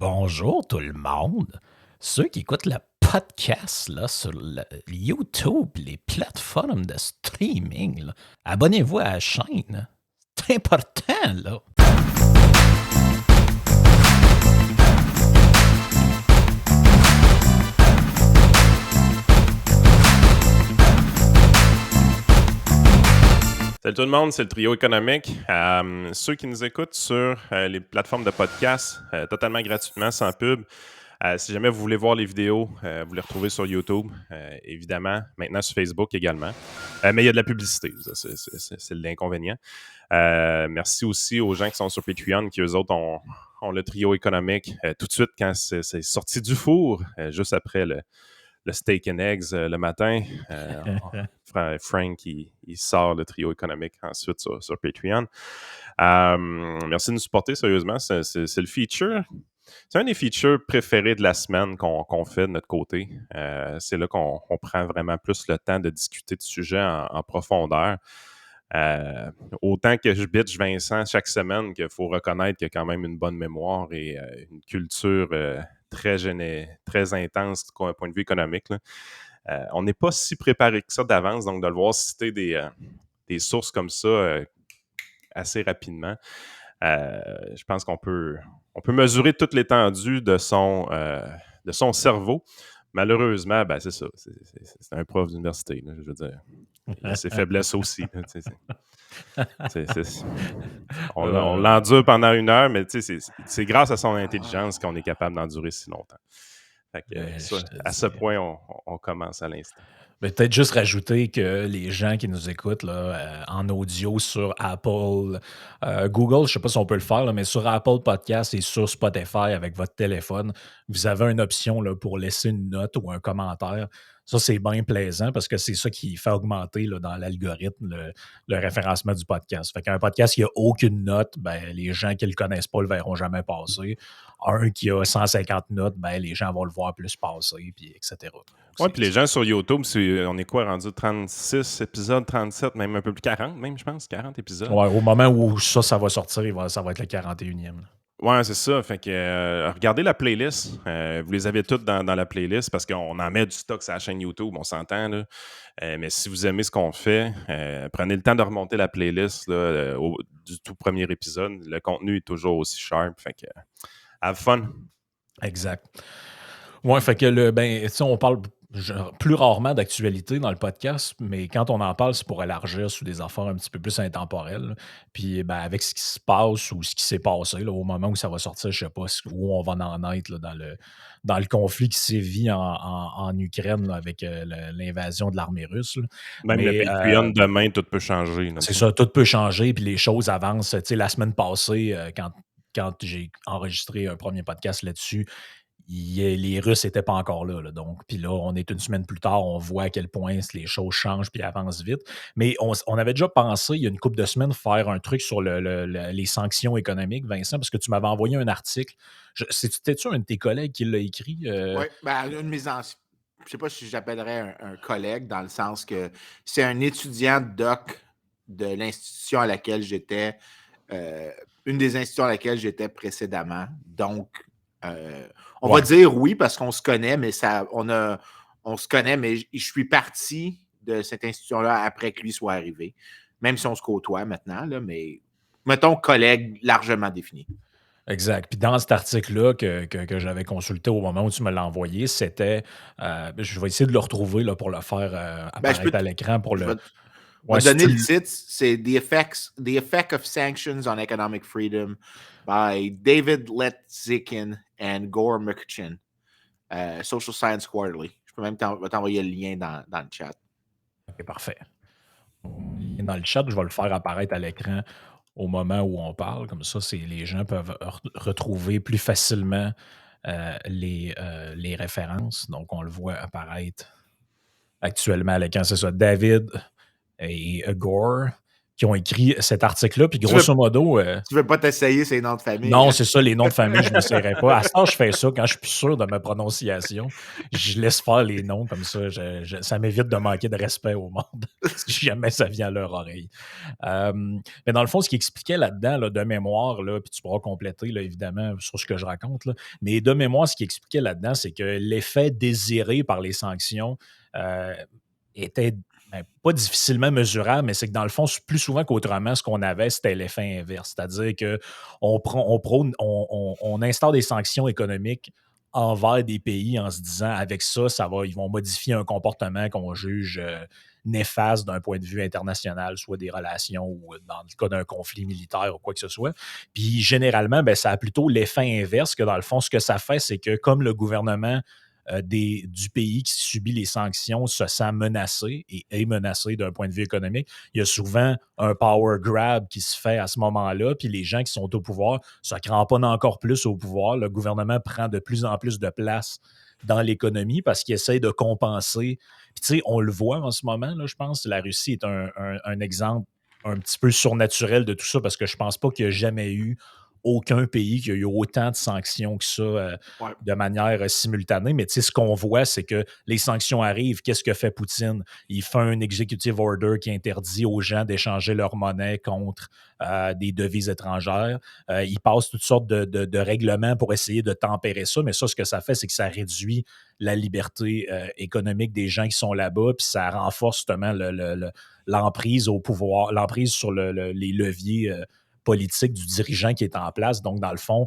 Bonjour tout le monde. Ceux qui écoutent le podcast là, sur YouTube, les plateformes de streaming, là, abonnez-vous à la chaîne. C'est important, là. Salut tout le monde, c'est le trio économique. Ceux qui nous écoutent sur les plateformes de podcast, totalement gratuitement, sans pub. Si jamais vous voulez voir les vidéos, vous les retrouvez sur YouTube, évidemment, maintenant sur Facebook également. Mais il y a de la publicité, c'est l'inconvénient. Merci aussi aux gens qui sont sur Patreon, qui eux autres ont le trio économique tout de suite quand c'est sorti du four, juste après le steak and eggs le matin. Frank, il sort le trio économique ensuite sur Patreon. Merci de nous supporter, sérieusement. C'est le feature. C'est un des features préférés de la semaine qu'on fait de notre côté. C'est là qu'on prend vraiment plus le temps de discuter de sujets en profondeur. Autant que je bitch Vincent chaque semaine qu'il faut reconnaître qu'il y a quand même une bonne mémoire et une culture très intense d'un point de vue économique. Là. On n'est pas si préparé que ça d'avance, donc de le voir citer des sources comme ça assez rapidement, je pense qu'on peut mesurer toute l'étendue de son cerveau. Malheureusement, ben c'est ça. C'est un prof d'université, là, je veux dire. Il a ses faiblesses aussi. Là, on l'endure pendant 1 heure, mais c'est grâce à son intelligence qu'on est capable d'endurer si longtemps. Fait que, à ce point, on commence à l'instant. Peut-être juste rajouter que les gens qui nous écoutent là, en audio sur Apple, Google, je ne sais pas si on peut le faire, là, mais sur Apple Podcast et sur Spotify avec votre téléphone, vous avez une option là, pour laisser une note ou un commentaire. Ça, c'est bien plaisant parce que c'est ça qui fait augmenter là, dans l'algorithme le référencement du podcast. Fait qu'un podcast qui n'a aucune note, ben, les gens qui ne le connaissent pas ne le verront jamais passer. Un qui a 150 notes, ben, les gens vont le voir plus passer, puis etc. Oui, puis les gens sur YouTube, on est quoi, rendu 36 épisodes, 37, même un peu plus, 40 même, je pense, 40 épisodes. Ouais, au moment où ça va sortir, ça va être le 41e. Ouais, c'est ça. Fait que regardez la playlist. Vous les avez toutes dans la playlist parce qu'on en met du stock sur la chaîne YouTube, on s'entend. Là. Mais si vous aimez ce qu'on fait, prenez le temps de remonter la playlist là, du tout premier épisode. Le contenu est toujours aussi sharp. Fait que have fun. Exact. Ouais, fait que on parle plus rarement d'actualité dans le podcast, mais quand on en parle, c'est pour élargir sur des affaires un petit peu plus intemporelles. Là. Puis ben, avec ce qui se passe ou ce qui s'est passé, là, au moment où ça va sortir, je sais pas où on va en être là, dans le conflit qui sévit en Ukraine là, avec l'invasion de l'armée russe. Là. Même le Mais Patreon, demain, tout peut changer. Là, c'est ça, tout peut changer, puis les choses avancent. Tu sais, la semaine passée, quand j'ai enregistré un premier podcast là-dessus, les Russes n'étaient pas encore là, là. Donc, puis là, on est une semaine plus tard, on voit à quel point les choses changent puis avancent vite. Mais on avait déjà pensé, il y a une couple de semaines, faire un truc sur les sanctions économiques, Vincent, parce que tu m'avais envoyé un article. C'était-tu un de tes collègues qui l'a écrit? Oui, ben, une de mes anciens. Je ne sais pas si j'appellerais un collègue, dans le sens que c'est un étudiant doc de l'institution à laquelle j'étais, une des institutions à laquelle j'étais précédemment. Donc, on va dire oui parce qu'on se connaît, mais on se connaît, mais je suis parti de cette institution-là après que lui soit arrivé. Même si on se côtoie maintenant, là, mais mettons collègue largement défini. Exact. Puis dans cet article-là que j'avais consulté au moment où tu me l'as envoyé, c'était. Je vais essayer de le retrouver là, pour le faire apparaître à l'écran. Je vais te donner le titre. C'est The Effect of Sanctions on Economic Freedom by David Letzikin and Gore McChin. Social Science Quarterly. Je peux même t'envoyer le lien dans le chat. OK, parfait. Dans le chat, je vais le faire apparaître à l'écran au moment où on parle. Comme ça, les gens peuvent retrouver plus facilement les références. Donc, on le voit apparaître actuellement à l'écran. C'est ça, David et Gore qui ont écrit cet article-là. Puis Tu veux, grosso modo, tu veux pas t'essayer ces noms de famille, non, hein? c'est ça, les noms de famille, je ne m'essayerai pas. À ce temps, je fais ça quand je suis plus sûr de ma prononciation. Je laisse faire les noms comme ça. Ça m'évite de manquer de respect au monde si jamais ça vient à leur oreille. Mais dans le fond, ce qui expliquait là-dedans, là, de mémoire, là, puis tu pourras compléter là, évidemment sur ce que je raconte, là, mais de mémoire, ce qui expliquait là-dedans, c'est que l'effet désiré par les sanctions euh, était pas difficilement mesurable, mais c'est que dans le fond, plus souvent qu'autrement, ce qu'on avait, c'était l'effet inverse. C'est-à-dire qu'on instaure des sanctions économiques envers des pays en se disant avec ça, ils vont modifier un comportement qu'on juge néfaste d'un point de vue international, soit des relations ou dans le cas d'un conflit militaire ou quoi que ce soit. Puis généralement, ça a plutôt l'effet inverse que dans le fond, ce que ça fait, c'est que comme le gouvernement du pays qui subit les sanctions se sent menacé et est menacé d'un point de vue économique, il y a souvent un power grab qui se fait à ce moment-là, puis les gens qui sont au pouvoir se cramponnent encore plus au pouvoir. Le gouvernement prend de plus en plus de place dans l'économie parce qu'il essaie de compenser. Puis tu sais, on le voit en ce moment, là, je pense, la Russie est un exemple un petit peu surnaturel de tout ça parce que je pense pas qu'il y a jamais eu aucun pays qui a eu autant de sanctions que ça Ouais. de manière simultanée. Mais tu sais, ce qu'on voit, c'est que les sanctions arrivent. Qu'est-ce que fait Poutine? Il fait un executive order qui interdit aux gens d'échanger leur monnaie contre des devises étrangères. Il passe toutes sortes de règlements pour essayer de tempérer ça. Mais ça, ce que ça fait, c'est que ça réduit la liberté économique des gens qui sont là-bas, puis ça renforce justement l'emprise au pouvoir, l'emprise sur les leviers politique du dirigeant qui est en place. Donc, dans le fond,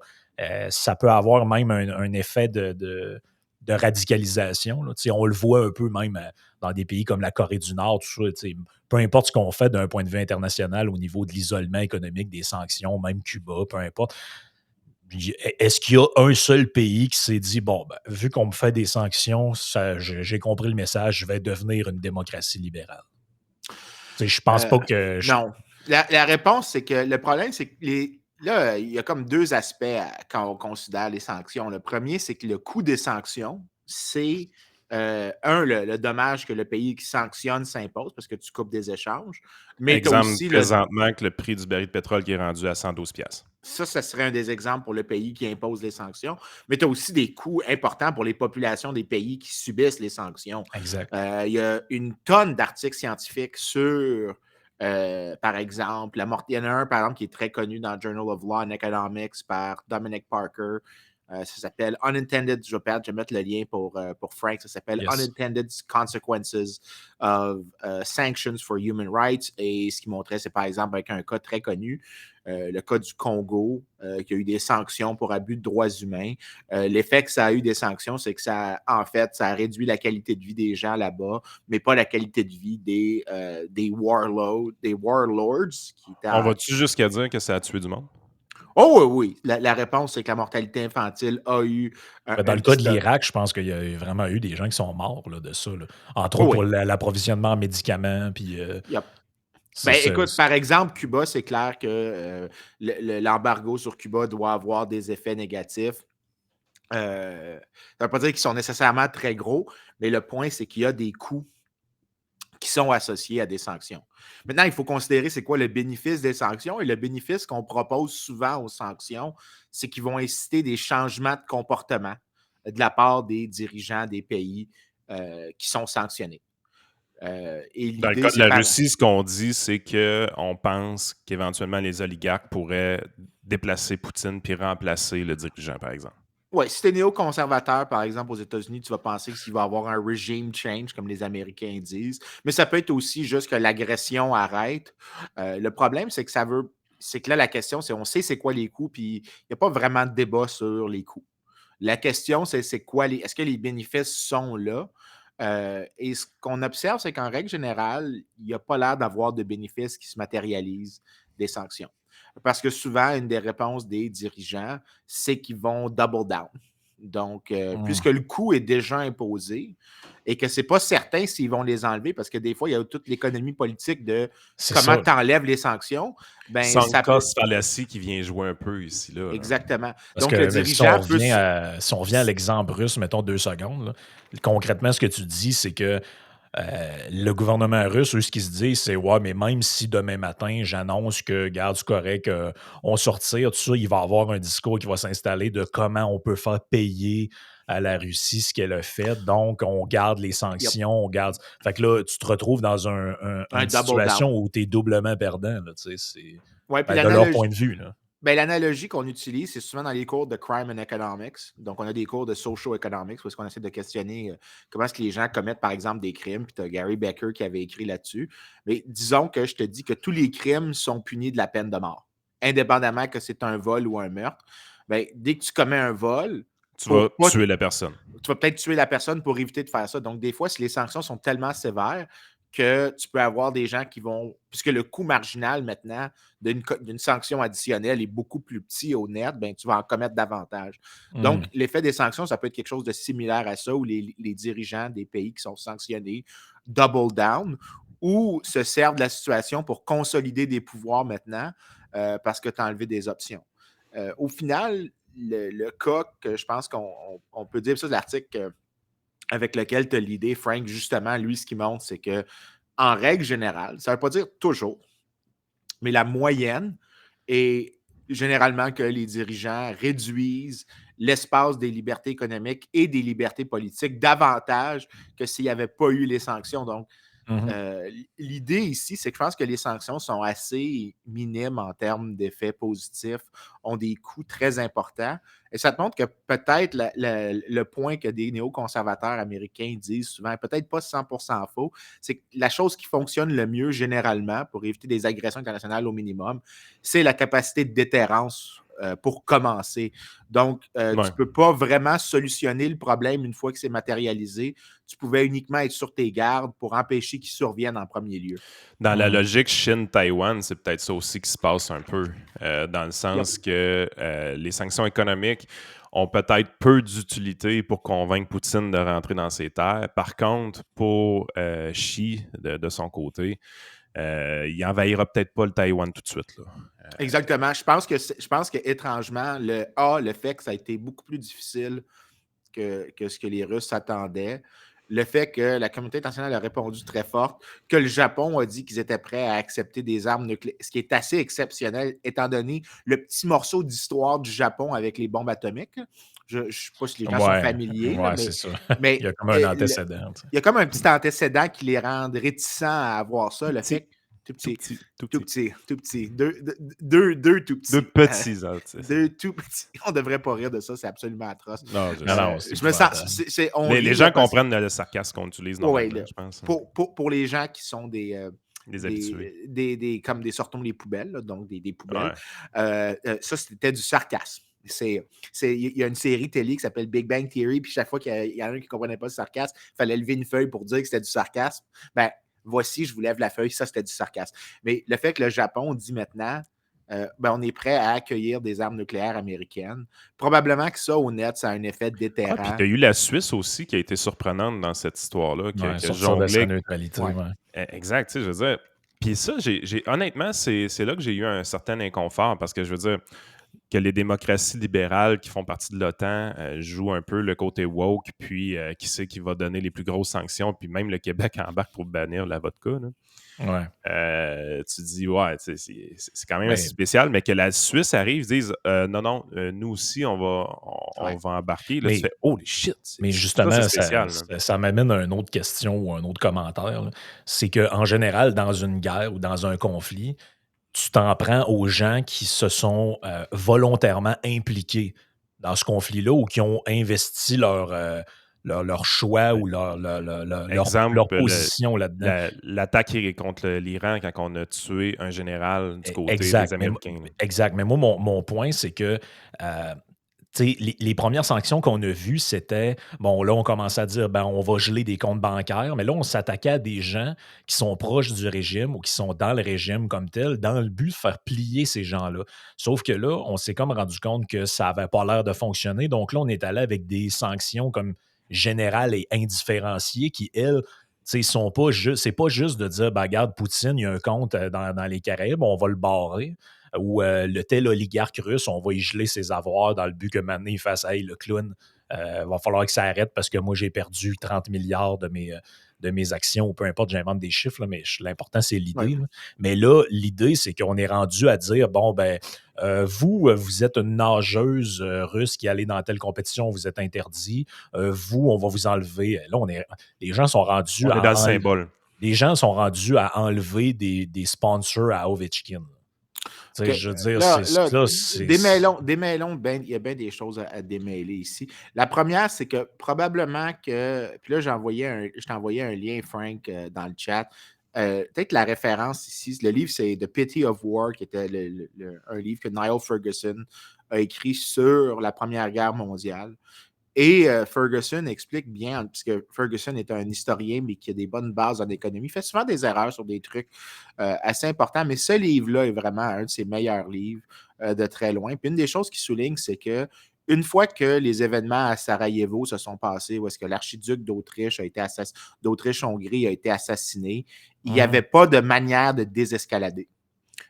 ça peut avoir même un effet de radicalisation. Là. On le voit un peu même dans des pays comme la Corée du Nord, tout ça. Peu importe ce qu'on fait d'un point de vue international au niveau de l'isolement économique, des sanctions, même Cuba, peu importe. Est-ce qu'il y a un seul pays qui s'est dit, bon, vu qu'on me fait des sanctions, j'ai compris le message, je vais devenir une démocratie libérale? Je pense pas que... Non. La réponse, c'est que le problème, c'est que là, il y a comme deux aspects quand on considère les sanctions. Le premier, c'est que le coût des sanctions, c'est le dommage que le pays qui sanctionne s'impose parce que tu coupes des échanges. Mais tu as Exemple, aussi présentement, que le prix du baril de pétrole qui est rendu à 112$. ça serait un des exemples pour le pays qui impose les sanctions. Mais tu as aussi des coûts importants pour les populations des pays qui subissent les sanctions. Exact. Il y a une tonne d'articles scientifiques sur, par exemple, il y en a un, par exemple, qui est très connu dans Journal of Law and Economics par Dominic Parker. Ça s'appelle Unintended, je vais mettre le lien pour Frank, ça s'appelle Unintended Consequences of Sanctions for Human Rights. Et ce qu'il montrait, c'est par exemple avec un cas très connu, le cas du Congo, qui a eu des sanctions pour abus de droits humains. L'effet que ça a eu des sanctions, c'est que ça a réduit la qualité de vie des gens là-bas, mais pas la qualité de vie des warlords. On va-tu jusqu'à dire que ça a tué du monde? Oh oui, oui. La réponse, c'est que la mortalité infantile a eu dans le cas de l'Irak, je pense qu'il y a vraiment eu des gens qui sont morts là, de ça. Là. Entre autres pour l'approvisionnement en médicaments. Puis, écoute, par exemple, Cuba, c'est clair que l'embargo sur Cuba doit avoir des effets négatifs. Ça ne veut pas dire qu'ils sont nécessairement très gros, mais le point, c'est qu'il y a des coûts qui sont associés à des sanctions. Maintenant, il faut considérer c'est quoi le bénéfice des sanctions. Et le bénéfice qu'on propose souvent aux sanctions, c'est qu'ils vont inciter des changements de comportement de la part des dirigeants des pays qui sont sanctionnés. Dans le cas de la Russie, ce qu'on dit, c'est qu'on pense qu'éventuellement les oligarques pourraient déplacer Poutine puis remplacer le dirigeant, par exemple. Oui, si tu es néoconservateur, par exemple, aux États-Unis, tu vas penser qu'il va y avoir un regime change, comme les Américains disent. Mais ça peut être aussi juste que l'agression arrête. Le problème, c'est que c'est que là, la question, c'est on sait c'est quoi les coûts, puis il n'y a pas vraiment de débat sur les coûts. La question, c'est quoi est-ce que les bénéfices sont là? Et ce qu'on observe, c'est qu'en règle générale, il n'y a pas l'air d'avoir de bénéfices qui se matérialisent des sanctions. Parce que souvent, une des réponses des dirigeants, c'est qu'ils vont double down. Donc, puisque le coût est déjà imposé et que ce n'est pas certain s'ils vont les enlever, parce que des fois, il y a toute l'économie politique de comment tu enlèves les sanctions. Sanctos fallacie qui vient jouer un peu ici. Là. Exactement. Parce donc, que, le dirigeant si on revient à l'exemple russe, mettons 2 secondes, là, concrètement, ce que tu dis, c'est que Le gouvernement russe, eux, ce qu'ils se disent, c'est ouais, mais même si demain matin, j'annonce que, garde, c'est correct, on sortir, tout ça, il va y avoir un discours qui va s'installer de comment on peut faire payer à la Russie ce qu'elle a fait. Donc, on garde les Yep. sanctions, on garde. Fait que là, tu te retrouves dans Un une double situation down. où tu es doublement perdant, là, tu sais, c'est Ouais, puis de leur l'analogie. point de vue. Là. Ben, l'analogie qu'on utilise, c'est souvent dans les cours de Crime and Economics. Donc, on a des cours de Social Economics où est-ce qu'on essaie de questionner comment est-ce que les gens commettent, par exemple, des crimes. Puis tu as Gary Becker qui avait écrit là-dessus. Mais disons que je te dis que tous les crimes sont punis de la peine de mort, indépendamment que c'est un vol ou un meurtre. Ben, dès que tu commets un vol, Tu vas pour pas tuer la personne. tu vas peut-être tuer la personne pour éviter de faire ça. Donc, des fois, si les sanctions sont tellement sévères que tu peux avoir des gens qui vont. Puisque le coût marginal maintenant d'une sanction additionnelle est beaucoup plus petit au net, ben, tu vas en commettre davantage. Donc, l'effet des sanctions, ça peut être quelque chose de similaire à ça, où les dirigeants des pays qui sont sanctionnés double down ou se servent de la situation pour consolider des pouvoirs maintenant parce que tu as enlevé des options. Au final, le cas que je pense qu'on peut dire, ça, de l'article avec lequel tu as l'idée, Frank, justement, lui, ce qu'il montre, c'est que en règle générale, ça ne veut pas dire toujours, mais la moyenne est généralement que les dirigeants réduisent l'espace des libertés économiques et des libertés politiques davantage que s'il n'y avait pas eu les sanctions. Donc, Mhm. l'idée ici, c'est que je pense que les sanctions sont assez minimes en termes d'effets positifs, ont des coûts très importants. Et ça te montre que peut-être le point que des néoconservateurs américains disent souvent, peut-être pas 100% faux, c'est que la chose qui fonctionne le mieux généralement pour éviter des agressions internationales au minimum, c'est la capacité de déterrence pour commencer. Donc, tu Ouais. ne peux pas vraiment solutionner le problème une fois que c'est matérialisé. Tu pouvais uniquement être sur tes gardes pour empêcher qu'ils surviennent en premier lieu. Dans la logique Chine-Taïwan, c'est peut-être ça aussi qui se passe un peu, dans le Yep. sens que les sanctions économiques ont peut-être peu d'utilité pour convaincre Poutine de rentrer dans ses terres. Par contre, pour Xi, de son côté, il envahira peut-être pas le Taïwan tout de suite. Là. Exactement. Je pense que étrangement, le fait que ça a été beaucoup plus difficile que ce que les Russes s'attendaient, le fait que la communauté internationale a répondu très fort, que le Japon a dit qu'ils étaient prêts à accepter des armes nucléaires, ce qui est assez exceptionnel, étant donné le petit morceau d'histoire du Japon avec les bombes atomiques. Je ne sais pas si les gens sont Ouais, familiers, là, ouais, c'est ça. Il y mais a comme un antécédent. Tu sais. il y a comme un petit antécédent qui les rend réticents à avoir ça, Tout le petit, fait que tout tout petit, petit, tout tout petit. petit, tout petit, deux tout Deux petits. petits, hein, tu sais. Deux tout petits. On ne devrait pas rire de ça, c'est absolument atroce. Non, je Non, sais. non, c'est Je me sens. épouvantable. On Les rit là, gens parce comprennent le sarcasme qu'on utilise ouais, normalement, là, je pense. pour les gens qui sont Les habitués. comme des sortons les poubelles, là, donc des poubelles, Ouais. ça, c'était du sarcasme. Il y a une série télé qui s'appelle Big Bang Theory, puis chaque fois qu'il y en a un qui ne comprenait pas le sarcasme, il fallait lever une feuille pour dire que c'était du sarcasme. Ben, voici, je vous lève la feuille, ça, c'était du sarcasme. Mais le fait que le Japon dit maintenant, on est prêt à accueillir des armes nucléaires américaines, probablement que ça, au net, ça a un effet Ah, puis déterrant. tu as eu la Suisse aussi qui a été surprenante dans cette histoire-là, Ouais, qui a sortir de sa jonglé. neutralité. Ouais. Ouais. Exact, tu sais, je veux dire. Puis ça, honnêtement, c'est là que j'ai eu un certain inconfort parce que je veux dire que les démocraties libérales qui font partie de l'OTAN jouent un peu le côté woke, puis qui c'est qui va donner les plus grosses sanctions, puis même le Québec embarque pour bannir la vodka. Là. Ouais. Tu te dis, ouais, c'est quand même Mais, assez spécial, mais que la Suisse arrive, disent, non, nous aussi, on Ouais. va embarquer. Là, tu mais, fais, holy shit, mais ça, c'est justement, spécial. Là. ça m'amène à une autre question ou un autre commentaire. Là. C'est qu'en général, dans une guerre ou dans un conflit, tu t'en prends aux gens qui se sont volontairement impliqués dans ce conflit-là ou qui ont investi leur choix ou leur Exemple, position là-dedans. l'attaque contre l'Iran quand on a tué un général du côté des Exact. Américains. Là. Exact. Mais moi, mon point, c'est que tu sais, les premières sanctions qu'on a vues, c'était, bon, là, on commençait à dire, ben, on va geler des comptes bancaires, mais là, on s'attaquait à des gens qui sont proches du régime ou qui sont dans le régime comme tel, dans le but de faire plier ces gens-là. Sauf que là, on s'est comme rendu compte que ça n'avait pas l'air de fonctionner. Donc là, on est allé avec des sanctions comme générales et indifférenciées qui, elles, tu sais, sont pas juste, c'est pas juste de dire, ben, regarde, Poutine, il y a un compte dans les Caraïbes, on va le barrer. où le tel oligarque russe, on va y geler ses avoirs dans le but que maintenant il fasse « Hey, le clown, va falloir que ça arrête parce que moi, j'ai perdu 30 milliards de mes actions » ou peu importe, j'invente des chiffres, là, mais l'important, c'est Ouais. l'idée. Là. Mais là, l'idée, c'est qu'on est rendu à dire, bon, ben, vous êtes une nageuse russe qui allait dans telle compétition, vous êtes interdit. Vous, on va vous enlever. Là, les gens sont rendus On est dans le à enlever. symbole. Les gens sont rendus à enlever des sponsors à Ovechkin. Tu sais, OK. je veux dire, Là, c'est. démêlons, il y a bien des choses à démêler ici. La première, c'est que probablement que. Puis là, je t'ai envoyé un lien, Frank, dans le chat. Peut-être la référence ici, le livre, c'est The Pity of War, qui était un livre que Niall Ferguson a écrit sur la Première Guerre mondiale. Et Ferguson explique bien, puisque Ferguson est un historien, mais qui a des bonnes bases en économie, il fait souvent des erreurs sur des trucs assez importants, mais ce livre-là est vraiment un de ses meilleurs livres de très loin. Puis une des choses qu'il souligne, c'est que une fois que les événements à Sarajevo se sont passés, où est-ce que l'archiduc d'Autriche-Hongrie a été assassiné, il n'y avait pas de manière de désescalader.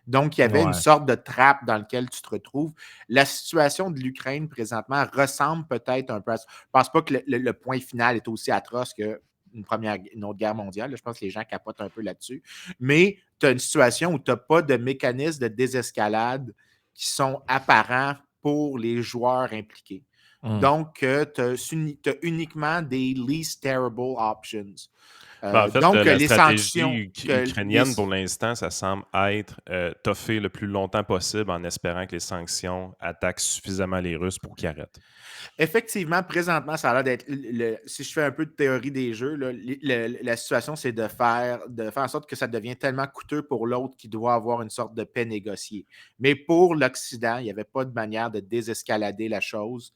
Donc, il y avait une sorte de trappe dans laquelle tu te retrouves. La situation de l'Ukraine présentement ressemble peut-être un peu à ça. Je ne pense pas que le point final est aussi atroce qu'une autre guerre mondiale. Là, je pense que les gens capotent un peu là-dessus. Mais tu as une situation où tu n'as pas de mécanismes de désescalade qui sont apparents pour les joueurs impliqués. Donc, tu as uniquement des least terrible options. En fait, Donc, la les sanctions. stratégie ukrainienne, pour l'instant, ça semble être toffer le plus longtemps possible en espérant que les sanctions attaquent suffisamment les Russes pour qu'ils arrêtent. Effectivement, présentement, ça a l'air d'être. Si je fais un peu de théorie des jeux, là, la situation, c'est de faire en sorte que ça devient tellement coûteux pour l'autre qu'il doit avoir une sorte de paix négociée. Mais pour l'Occident, il n'y avait pas de manière de désescalader la chose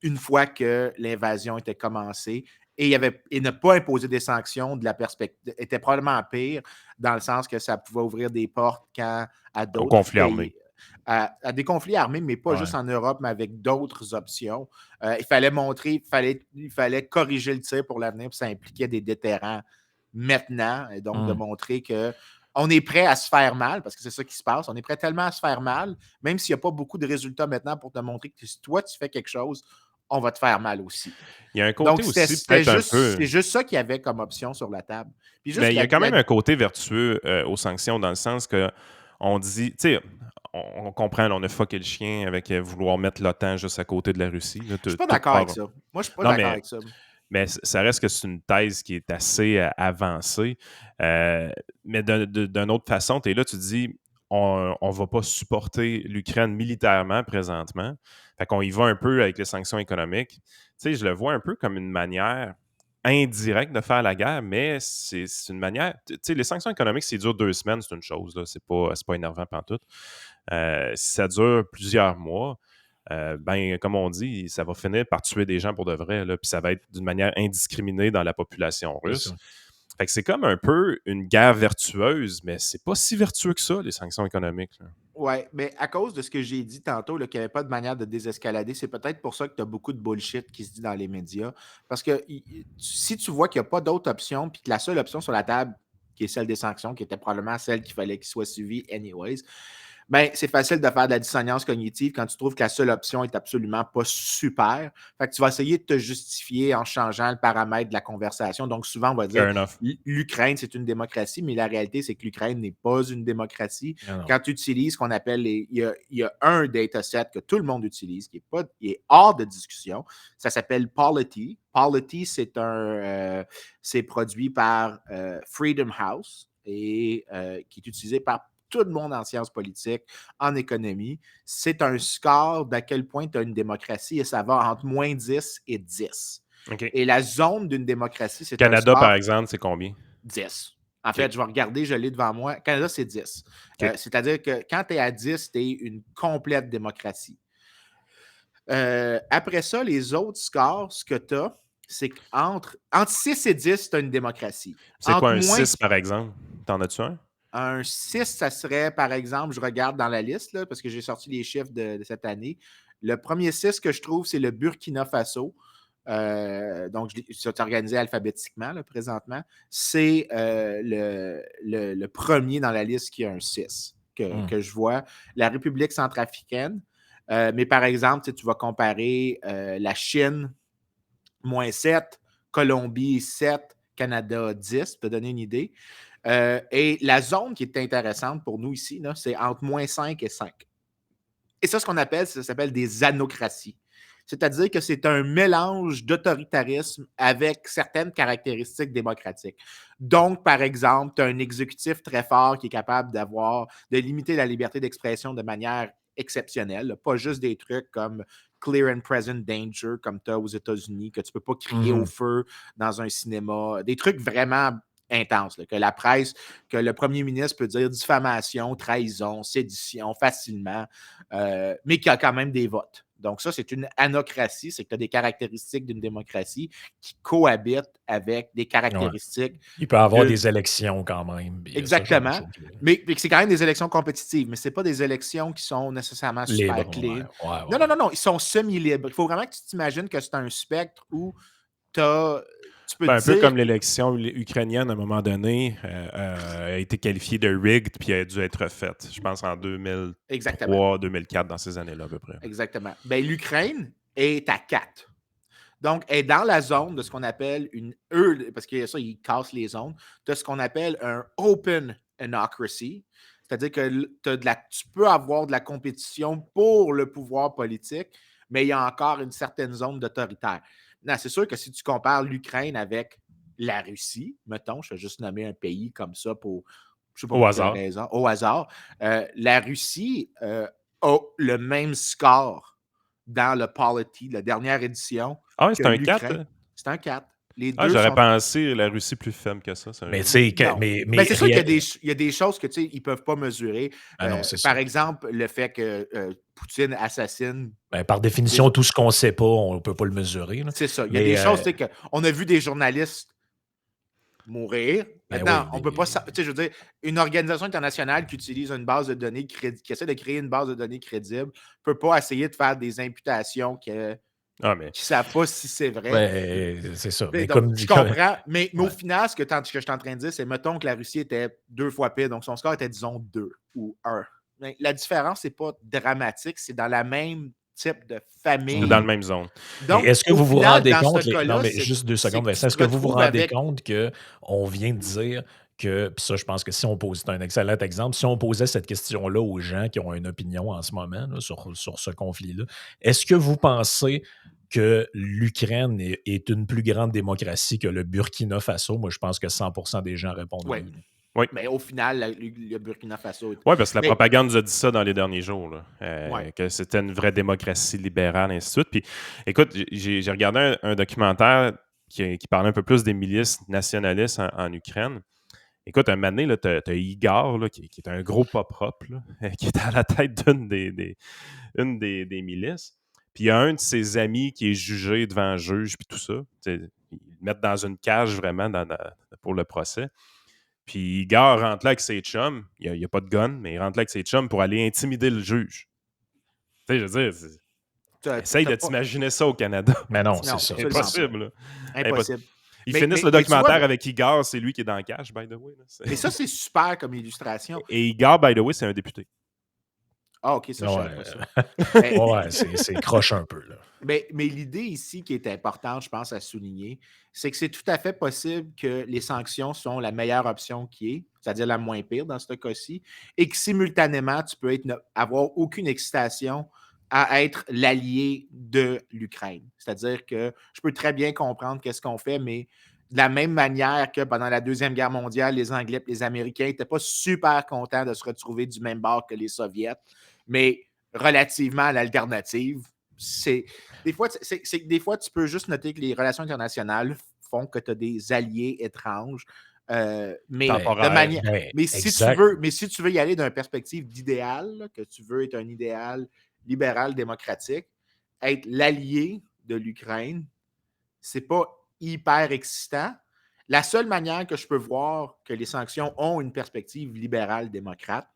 une fois que l'invasion était commencée. Et ne pas imposer des sanctions de la perspective était probablement pire, dans le sens que ça pouvait ouvrir des portes à Au d'autres conflit pays. armé. À des conflits armés, mais pas juste en Europe, mais avec d'autres options. Il fallait montrer, il fallait corriger le tir pour l'avenir, puis ça impliquait des déterrents maintenant, et donc de montrer qu'on est prêt à se faire mal, parce que c'est ça qui se passe. On est prêt tellement à se faire mal, même s'il n'y a pas beaucoup de résultats maintenant pour te montrer que si toi, tu fais quelque chose, on va te faire mal aussi. Il y a un côté Donc, aussi peut-être un peu. c'est juste ça qu'il y avait comme option sur la table. Puis juste Mais il y a quand même un côté vertueux aux sanctions, dans le sens que on dit, tu sais, on comprend, là, on a fucké le chien avec vouloir mettre l'OTAN juste à côté de la Russie. Là, je suis pas d'accord avec ça. Moi, je suis pas d'accord avec ça. Mais ça reste que c'est une thèse qui est assez avancée. Mais d'une autre façon, tu es là, tu te dis, on ne va pas supporter l'Ukraine militairement présentement. Fait qu'on y va un peu avec les sanctions économiques. Tu sais, je le vois un peu comme une manière indirecte de faire la guerre, mais c'est une manière. Tu sais, les sanctions économiques, s'ils durent 2 semaines, c'est une chose. C'est pas énervant pantoute. Si ça dure plusieurs mois, ben, comme on dit, ça va finir par tuer des gens pour de vrai, là, puis ça va être d'une manière indiscriminée dans la population russe. Fait que c'est comme un peu une guerre vertueuse, mais c'est pas si vertueux que ça, les sanctions économiques. Oui, mais à cause de ce que j'ai dit tantôt, qu'il n'y avait pas de manière de désescalader, c'est peut-être pour ça que tu as beaucoup de bullshit qui se dit dans les médias. Parce que si tu vois qu'il n'y a pas d'autre option, puis que la seule option sur la table, qui est celle des sanctions, qui était probablement celle qu'il fallait qu'il soit suivie anyways, ben, c'est facile de faire de la dissonance cognitive quand tu trouves que la seule option est absolument pas super. Fait que tu vas essayer de te justifier en changeant le paramètre de la conversation. Donc, souvent, on va dire l'Ukraine, c'est une démocratie, mais la réalité, c'est que l'Ukraine n'est pas une démocratie. Quand tu utilises ce qu'on appelle il y a un dataset que tout le monde utilise, qui est hors de discussion. Ça s'appelle Polity. Polity, c'est produit par Freedom House et qui est utilisé par tout le monde en sciences politiques, en économie. C'est un score d'à quel point tu as une démocratie et ça va entre moins 10 et 10. Okay. Et la zone d'une démocratie, c'est Canada, un score... par exemple, c'est combien? 10. En fait, je vais regarder, je l'ai devant moi. Canada, c'est 10. C'est-à-dire que quand tu es à 10, tu es une complète démocratie. Après ça, les autres scores, ce que tu as, c'est qu'entre 6 et 10, tu as une démocratie. C'est quoi un 6, par exemple? T'en as-tu un? Un 6, ça serait, par exemple, je regarde dans la liste, là, parce que j'ai sorti les chiffres de cette année. Le premier 6 que je trouve, c'est le Burkina Faso. Donc, c'est organisé alphabétiquement là, présentement. C'est le premier dans la liste qui a un 6. que je vois. La République centrafricaine. Mais par exemple, tu vas comparer la Chine, -7, Colombie, 7, Canada, 10, pour te donner une idée. Et la zone qui est intéressante pour nous ici, là, c'est entre -5 et 5. Et ça, ce qu'on appelle, ça s'appelle des anocraties. C'est-à-dire que c'est un mélange d'autoritarisme avec certaines caractéristiques démocratiques. Donc, par exemple, tu as un exécutif très fort qui est capable de limiter la liberté d'expression de manière exceptionnelle, là. Pas juste des trucs comme clear and present danger, comme tu as aux États-Unis, que tu ne peux pas crier au feu dans un cinéma. Des trucs vraiment intenses, là, que la presse, que le premier ministre peut dire diffamation, trahison, sédition facilement, mais qui a quand même des votes. Donc ça, c'est une anocratie, c'est que tu as des caractéristiques d'une démocratie qui cohabitent avec des Ouais. caractéristiques Il peut y avoir de... des élections quand même, puis ce genre de Exactement, choses-là. mais c'est quand même des élections compétitives, mais ce n'est pas des élections qui sont nécessairement super Libre, ouais, clean. ouais, Non, ouais. ils sont semi-libres. Il faut vraiment que tu t'imagines que c'est un spectre où tu peux Ben, un peu dire... comme l'élection ukrainienne, à un moment donné, a été qualifiée de rigged puis a dû être faite. Je pense en Exactement. 2003, 2004, dans ces années-là à peu près. Exactement. Ben, l'Ukraine est à 4. Donc, elle est dans la zone de ce qu'on appelle parce que ça, ils cassent les zones, de ce qu'on appelle un open anocracy. C'est-à-dire que tu peux avoir de la compétition pour le pouvoir politique, mais il y a encore une certaine zone d'autoritaire. Non, c'est sûr que si tu compares l'Ukraine avec la Russie, mettons, je vais juste nommer un pays comme ça pour, je ne sais pas Au pour quelle hasard. raison, au hasard, la Russie a le même score dans le Polity, la dernière édition, Ah oui, que c'est un 4? l'Ukraine. C'est un 4. Les Ah, deux j'aurais sont... pensé la Russie plus faible que ça, Mais tu sérieux. sais, Non. mais C'est sûr qu'il y a des choses que ils ne peuvent pas mesurer. Ah non, c'est ça. Par exemple, le fait que Poutine assassine. Ben, par définition, tout ce qu'on ne sait pas, on ne peut pas le mesurer, là. C'est ça. Il y a Mais des choses, on a vu des journalistes mourir. ben Maintenant, oui, on peut pas. Je veux dire, une organisation internationale qui utilise une base de données qui essaie de créer une base de données crédible ne peut pas essayer de faire des imputations qui ne savent pas si c'est vrai. ben, c'est ça. Mais Donc, comme je dit comprends, mais ouais. au final, ce que je suis en train de dire, c'est mettons que la Russie était 2 fois pire, donc son score était, disons, 2 ou 1. Mais la différence, c'est pas dramatique, c'est dans la même type de C'est dans famille. la même zone. Mais Donc, est-ce que au vous vous final, rendez dans ce compte, non, cas-là, mais juste 2 c'est secondes, que tu Vincent, est-ce te que vous vous retrouves rendez avec... compte qu'on vient de dire que, puis ça, je pense que si on pose, c'est un excellent exemple, si on posait cette question-là aux gens qui ont une opinion en ce moment là, sur ce conflit-là, est-ce que vous pensez que l'Ukraine est une plus grande démocratie que le Burkina Faso? Moi, je pense que 100% des gens répondent Oui. oui. Oui. Mais au final, le Burkina Faso... Oui, parce que la Mais, propagande nous a dit ça dans les derniers jours, là, ouais. que c'était une vraie démocratie libérale, et ainsi de suite. Puis, écoute, j'ai regardé un documentaire qui parlait un peu plus des milices nationalistes en Ukraine. Écoute, un moment donné, tu as Igor, là, qui est un gros pas propre, là, qui est à la tête d'une des milices. Puis il y a un de ses amis qui est jugé devant un juge, puis tout ça. Ils le mettent dans une cage vraiment pour le procès. Puis Igor rentre là avec ses chums. Il n'y a pas de gun, mais il rentre là avec ses chums pour aller intimider le juge. Tu sais, je veux dire, essaye de t'imaginer ça au Canada. Mais non, Non, c'est ça. absolument Impossible. Là. Impossible. Ils Mais finissent le tu vois, documentaire avec Igor, c'est lui qui est dans le cash, by the way. Là. mais ça, c'est super comme illustration. Et Igor, by the way, c'est un député. Ah, OK, ça, je Ouais, savais pas ça. ouais, c'est croche un peu, là. Mais l'idée ici qui est importante, je pense, à souligner, c'est que c'est tout à fait possible que les sanctions sont la meilleure option qui est, c'est-à-dire la moins pire dans ce cas-ci, et que simultanément, tu peux avoir aucune excitation à être l'allié de l'Ukraine. C'est-à-dire que je peux très bien comprendre qu'est-ce qu'on fait, mais de la même manière que pendant la Deuxième Guerre mondiale, les Anglais et les Américains n'étaient pas super contents de se retrouver du même bord que les Soviets, mais relativement à l'alternative, des fois, tu peux juste noter que les relations internationales font que tu as des alliés étranges. Mais Temporaire. de manière. Ben, Mais si tu veux y aller d'une perspective d'idéal, là, que tu veux être un idéal libéral démocratique, être l'allié de l'Ukraine, c'est pas hyper excitant. La seule manière que je peux voir que les sanctions ont une perspective libérale démocrate,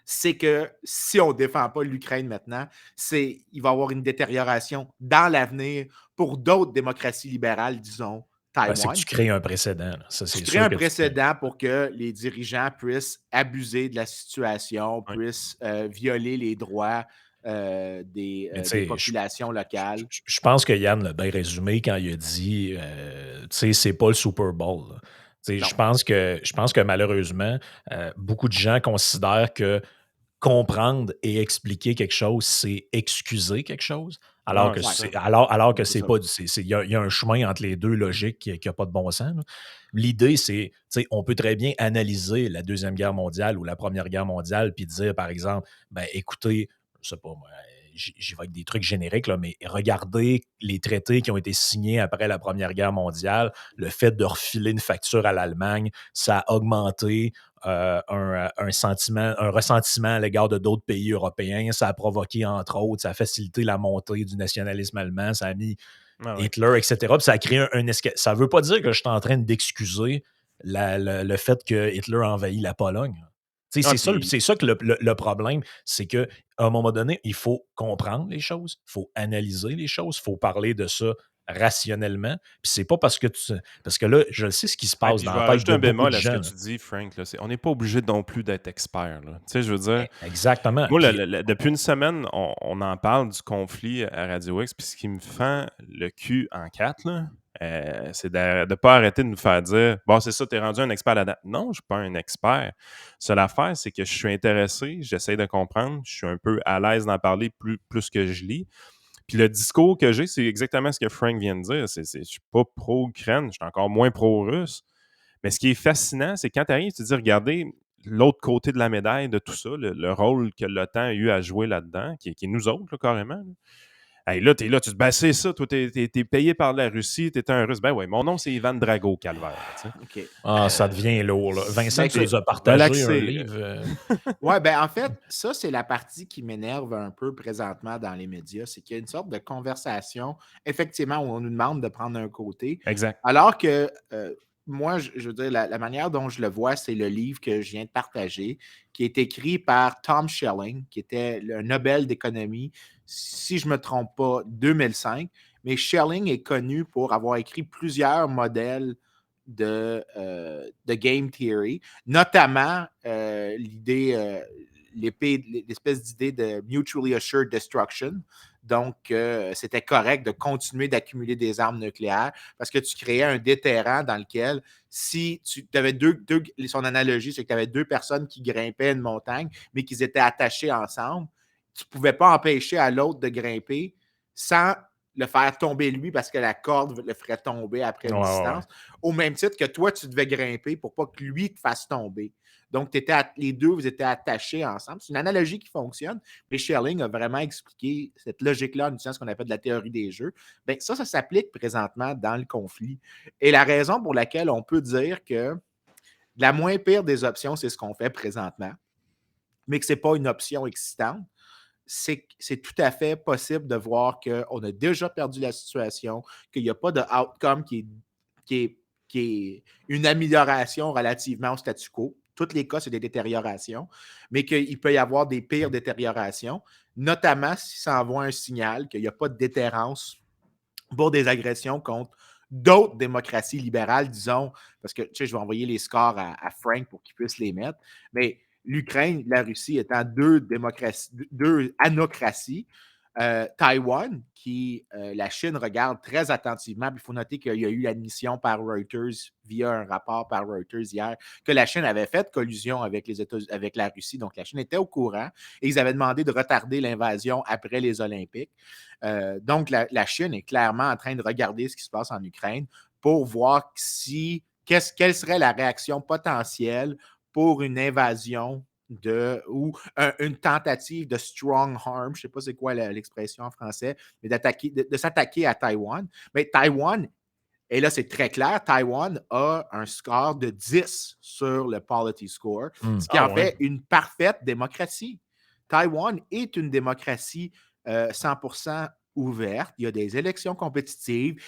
c'est que si on ne défend pas l'Ukraine maintenant, il va y avoir une détérioration dans l'avenir pour d'autres démocraties libérales, disons, Ben, c'est que tu Taïwan. crées un précédent. Là. Ça, Tu c'est crées sûr un que tu crées. précédent pour que les dirigeants puissent abuser de la situation, Ouais. puissent violer les droits Mais tu des sais, populations locales. je pense que Yann l'a bien résumé quand il a dit, tu sais, c'est pas le Super Bowl. Là. Tu sais, Non. je pense que malheureusement, beaucoup de gens considèrent que comprendre et expliquer quelque chose, c'est excuser quelque chose, alors Ah, que c'est Ouais, ça. alors que c'est c'est ça. pas il y a un chemin entre les 2 logiques qui a pas de bon sens, là. L'idée, c'est, tu sais, on peut très bien analyser la Deuxième Guerre mondiale ou la Première Guerre mondiale puis dire, par exemple, ben, écoutez, je sais pas moi, j'y vais avec des trucs génériques, là, mais regardez les traités qui ont été signés après la Première Guerre mondiale, le fait de refiler une facture à l'Allemagne, ça a augmenté un ressentiment à l'égard de d'autres pays européens. Ça a provoqué, entre autres, ça a facilité la montée du nationalisme allemand, ça a mis Ah ouais. Hitler, etc. Puis ça a créé ça ne veut pas dire que je suis en train d'excuser le fait que Hitler a envahi la Pologne. Tu sais, Ah, c'est ça que le problème, c'est qu'à un moment donné, il faut comprendre les choses, il faut analyser les choses, il faut parler de ça rationnellement. Puis c'est pas parce que parce que là, je sais ce qui se ouais, passe puis je dans vais la tête rajouter de un beaucoup de bémol à ce que gens. tu dis, Frank. Là. On n'est pas obligé non plus d'être expert. Là. Tu sais, je veux dire, Exactement. moi, Puis, depuis une semaine, on en parle du conflit à Radio X, puis ce qui me fend le cul en quatre, là, c'est de ne pas arrêter de nous faire dire bon, c'est ça, tu es rendu un expert là-dedans. Non, je ne suis pas un expert. Seule affaire, c'est que je suis intéressé, j'essaie de comprendre, je suis un peu à l'aise d'en parler plus que je lis. Puis le discours que j'ai, c'est exactement ce que Frank vient de dire. Je ne suis pas pro-Ukraine, je suis encore moins pro-russe. Mais ce qui est fascinant, c'est quand tu arrives, tu te dis, regardez l'autre côté de la médaille de tout ça, le rôle que l'OTAN a eu à jouer là-dedans, qui est nous autres, là, carrément. Là. Hey, là, tu es là, tu te dis, ben, c'est ça, toi, t'es payé par la Russie, t'es un Russe. Ben oui, mon nom, c'est Ivan Drago, calvaire. Tu sais. OK. ça devient lourd. Là. Vincent, Ben tu écoute, nous as partagé un Relaxé. livre. ouais, ben en fait, ça, c'est la partie qui m'énerve un peu présentement dans les médias. C'est qu'il y a une sorte de conversation, effectivement, où on nous demande de prendre un côté, Exact. alors que moi, je veux dire, la manière dont je le vois, c'est le livre que je viens de partager, qui est écrit par Tom Schelling, qui était le Nobel d'économie, si je ne me trompe pas, 2005. Mais Schelling est connu pour avoir écrit plusieurs modèles de game theory, notamment l'espèce d'idée de mutually assured destruction. Donc, c'était correct de continuer d'accumuler des armes nucléaires parce que tu créais un déterrent dans lequel, si tu avais son analogie, c'est que tu avais deux personnes qui grimpaient une montagne, mais qui étaient attachées ensemble, tu ne pouvais pas empêcher à l'autre de grimper sans le faire tomber lui parce que la corde le ferait tomber après Ouais, une ouais, ouais. distance, au même titre que toi, tu devais grimper pour pas que lui te fasse tomber. Donc, les deux, vous étiez attachés ensemble. C'est une analogie qui fonctionne, mais Schelling a vraiment expliqué cette logique-là en utilisant ce qu'on appelle de la théorie des jeux. Bien, ça s'applique présentement dans le conflit. Et la raison pour laquelle on peut dire que la moins pire des options, c'est ce qu'on fait présentement, mais que ce n'est pas une option excitante, c'est tout à fait possible de voir qu'on a déjà perdu la situation, qu'il n'y a pas de outcome qui est, qui est une amélioration relativement au statu quo. Tous les cas, c'est des détériorations, mais qu'il peut y avoir des pires détériorations, notamment si ça envoie un signal qu'il n'y a pas de déterrence pour des agressions contre d'autres démocraties libérales, disons, parce que, tu sais, je vais envoyer les scores à Frank pour qu'il puisse les mettre, mais l'Ukraine, la Russie étant deux anocraties, Taïwan, qui la Chine regarde très attentivement. Il faut noter qu'il y a eu l'admission par Reuters, via un rapport par Reuters hier, que la Chine avait fait collusion avec avec la Russie. Donc, la Chine était au courant et ils avaient demandé de retarder l'invasion après les Olympiques. Donc, la Chine est clairement en train de regarder ce qui se passe en Ukraine pour voir quelle serait la réaction potentielle pour une invasion ou une tentative de strong harm, je ne sais pas c'est quoi l'expression en français, mais de s'attaquer à Taïwan. Mais Taïwan, et là c'est très clair, Taïwan a un score de 10 sur le Polity Score, ce qui Ah en ouais. fait une parfaite démocratie. Taïwan est une démocratie 100% ouverte. Il y a des élections compétitives.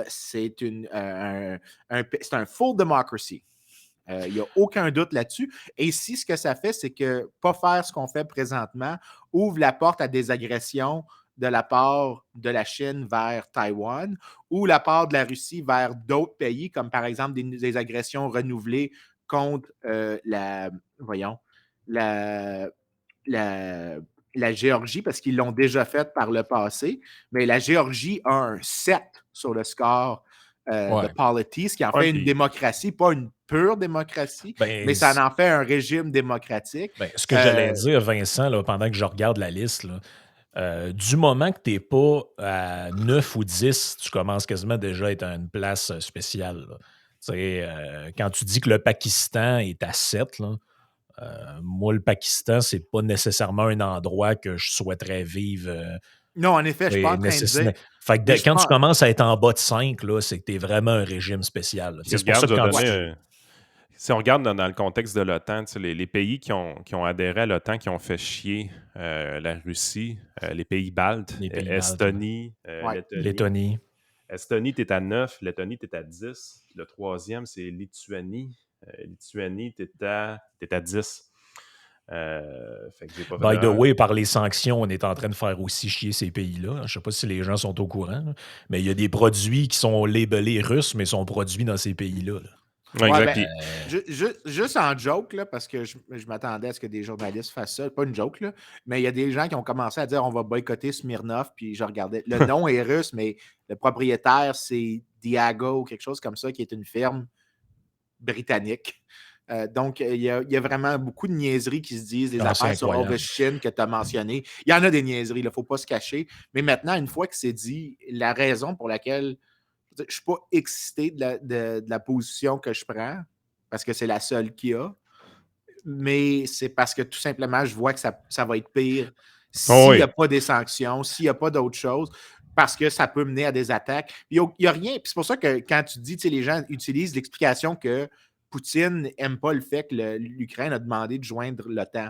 C'est un full democracy. Il n'y a aucun doute là-dessus. Et si ce que ça fait, c'est que pas faire ce qu'on fait présentement ouvre la porte à des agressions de la part de la Chine vers Taïwan ou la part de la Russie vers d'autres pays, comme par exemple des agressions renouvelées contre voyons, la, la, la Géorgie, parce qu'ils l'ont déjà fait par le passé, mais la Géorgie a un 7 sur le score de Polity, ce qui en fait une démocratie, pas une pure démocratie, mais ça en fait un régime démocratique. Ce que j'allais dire, Vincent, là, pendant que je regarde la liste, là, du moment que tu n'es pas à 9 ou 10, tu commences quasiment déjà à être à une place spéciale. Quand tu dis que le Pakistan est à 7, là, moi, le Pakistan, c'est pas nécessairement un endroit que je souhaiterais vivre. Non, en effet, je suis pas en train de dire. Fait que quand tu commences à être en bas de 5, là, c'est que tu es vraiment un régime spécial. C'est pour ça que si on regarde dans le contexte de l'OTAN, les pays qui ont adhéré à l'OTAN, qui ont fait chier la Russie, les pays baltes, Estonie, Lettonie. Estonie, tu es à 9, Lettonie, tu es à 10. Le troisième, c'est Lituanie. Lituanie, tu es à 10. Fait que j'ai pas By the way, par les sanctions, on est en train de faire aussi chier ces pays-là. Je ne sais pas si les gens sont au courant, là, mais il y a des produits qui sont labelés russes, mais sont produits dans ces pays-là. Ouais, exact. Juste en joke, là, parce que je m'attendais à ce que des journalistes fassent ça. Pas une joke, là, mais il y a des gens qui ont commencé à dire on va boycotter Smirnov, puis je regardais. Le nom est russe, mais le propriétaire, c'est Diageo ou quelque chose comme ça, qui est une firme britannique. Donc, il y a vraiment beaucoup de niaiseries qui se disent, des affaires sur Ovechkin que tu as mentionnées. Il y en a des niaiseries, il ne faut pas se cacher. Mais maintenant, une fois que c'est dit, la raison pour laquelle je ne suis pas excité de la position que je prends, parce que c'est la seule qu'il y a, mais c'est parce que tout simplement, je vois que ça va être pire s'il n'y a pas des sanctions, s'il n'y a pas d'autres choses, parce que ça peut mener à des attaques. Il n'y a rien. Puis c'est pour ça que quand tu dis, les gens utilisent l'explication que Poutine n'aime pas le fait que l'Ukraine a demandé de joindre l'OTAN.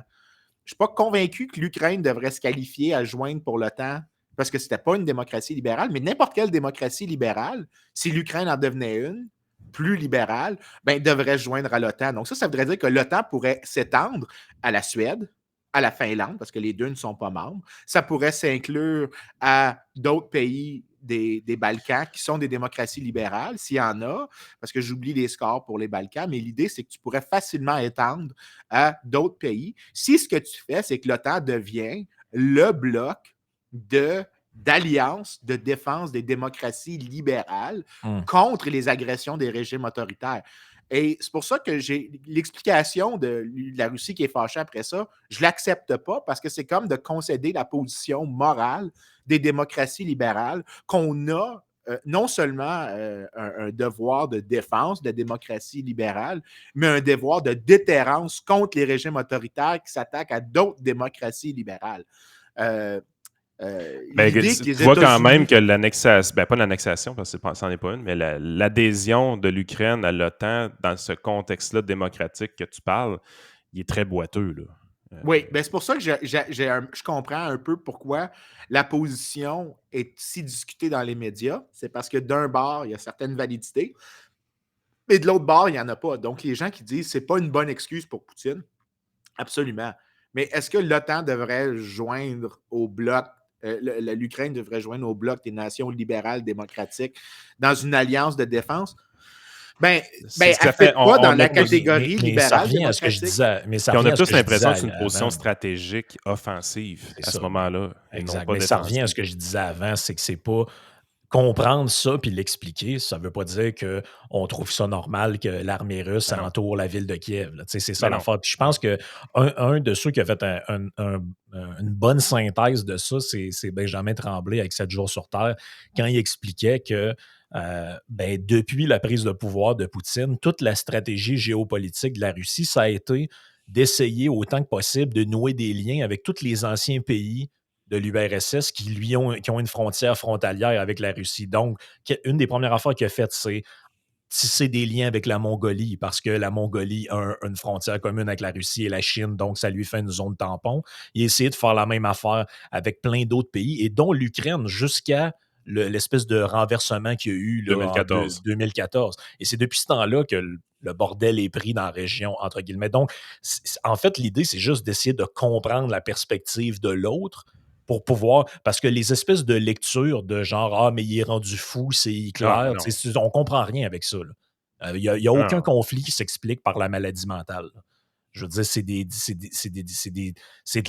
Je ne suis pas convaincu que l'Ukraine devrait se qualifier à joindre pour l'OTAN parce que ce n'était pas une démocratie libérale, mais n'importe quelle démocratie libérale, si l'Ukraine en devenait une, plus libérale, devrait se joindre à l'OTAN. Donc ça voudrait dire que l'OTAN pourrait s'étendre à la Suède, à la Finlande, parce que les deux ne sont pas membres. Ça pourrait s'inclure à d'autres pays des Balkans qui sont des démocraties libérales, s'il y en a, parce que j'oublie les scores pour les Balkans, mais l'idée, c'est que tu pourrais facilement étendre à d'autres pays. Si ce que tu fais, c'est que l'OTAN devient le bloc d'alliance de défense des démocraties libérales contre les agressions des régimes autoritaires. Et c'est pour ça que j'ai l'explication de la Russie qui est fâchée après ça, je ne l'accepte pas parce que c'est comme de concéder la position morale des démocraties libérales qu'on a non seulement un devoir de défense de la démocratie libérale, mais un devoir de déterrence contre les régimes autoritaires qui s'attaquent à d'autres démocraties libérales. Tu vois quand même que l'annexation, pas l'annexation, parce que ça n'en est pas une, mais l'adhésion de l'Ukraine à l'OTAN dans ce contexte-là démocratique que tu parles, il est très boiteux. Là. Oui, c'est pour ça que je comprends un peu pourquoi la position est si discutée dans les médias. C'est parce que d'un bord, il y a certaines validités, mais de l'autre bord, il n'y en a pas. Donc, les gens qui disent que ce n'est pas une bonne excuse pour Poutine, absolument. Mais est-ce que l'OTAN devrait joindre au bloc l'Ukraine devrait joindre au bloc des nations libérales démocratiques dans une alliance de défense? Elle ne fait pas dans la catégorie libérale. Ça revient à ce que je disais. On a tous l'impression que c'est une position stratégique offensive à ce moment-là. Exact. Mais ça revient à ce que je disais avant, c'est que c'est pas comprendre ça puis l'expliquer, ça ne veut pas dire qu'on trouve ça normal que l'armée russe entoure la ville de Kiev. C'est ça l'affaire. Puis je pense qu'un de ceux qui a fait une bonne synthèse de ça, c'est Benjamin Tremblay avec 7 jours sur Terre, quand il expliquait que depuis la prise de pouvoir de Poutine, toute la stratégie géopolitique de la Russie, ça a été d'essayer autant que possible de nouer des liens avec tous les anciens pays de l'URSS qui ont une frontière frontalière avec la Russie. Donc, une des premières affaires qu'il a faites, c'est tisser des liens avec la Mongolie, parce que la Mongolie a une frontière commune avec la Russie et la Chine, donc ça lui fait une zone tampon. Il a essayé de faire la même affaire avec plein d'autres pays, et dont l'Ukraine, jusqu'à l'espèce de renversement qu'il y a eu là, 2014. En 2014. Et c'est depuis ce temps-là que le bordel est pris dans la région, entre guillemets. Donc, en fait, l'idée, c'est juste d'essayer de comprendre la perspective de l'autre, pour pouvoir. Parce que les espèces de lectures de genre Ah, mais il est rendu fou, c'est Ah, Hitler, non. on comprend rien avec ça. Il n'y a aucun Non. conflit qui s'explique par la maladie mentale. Là. Je veux dire, c'est de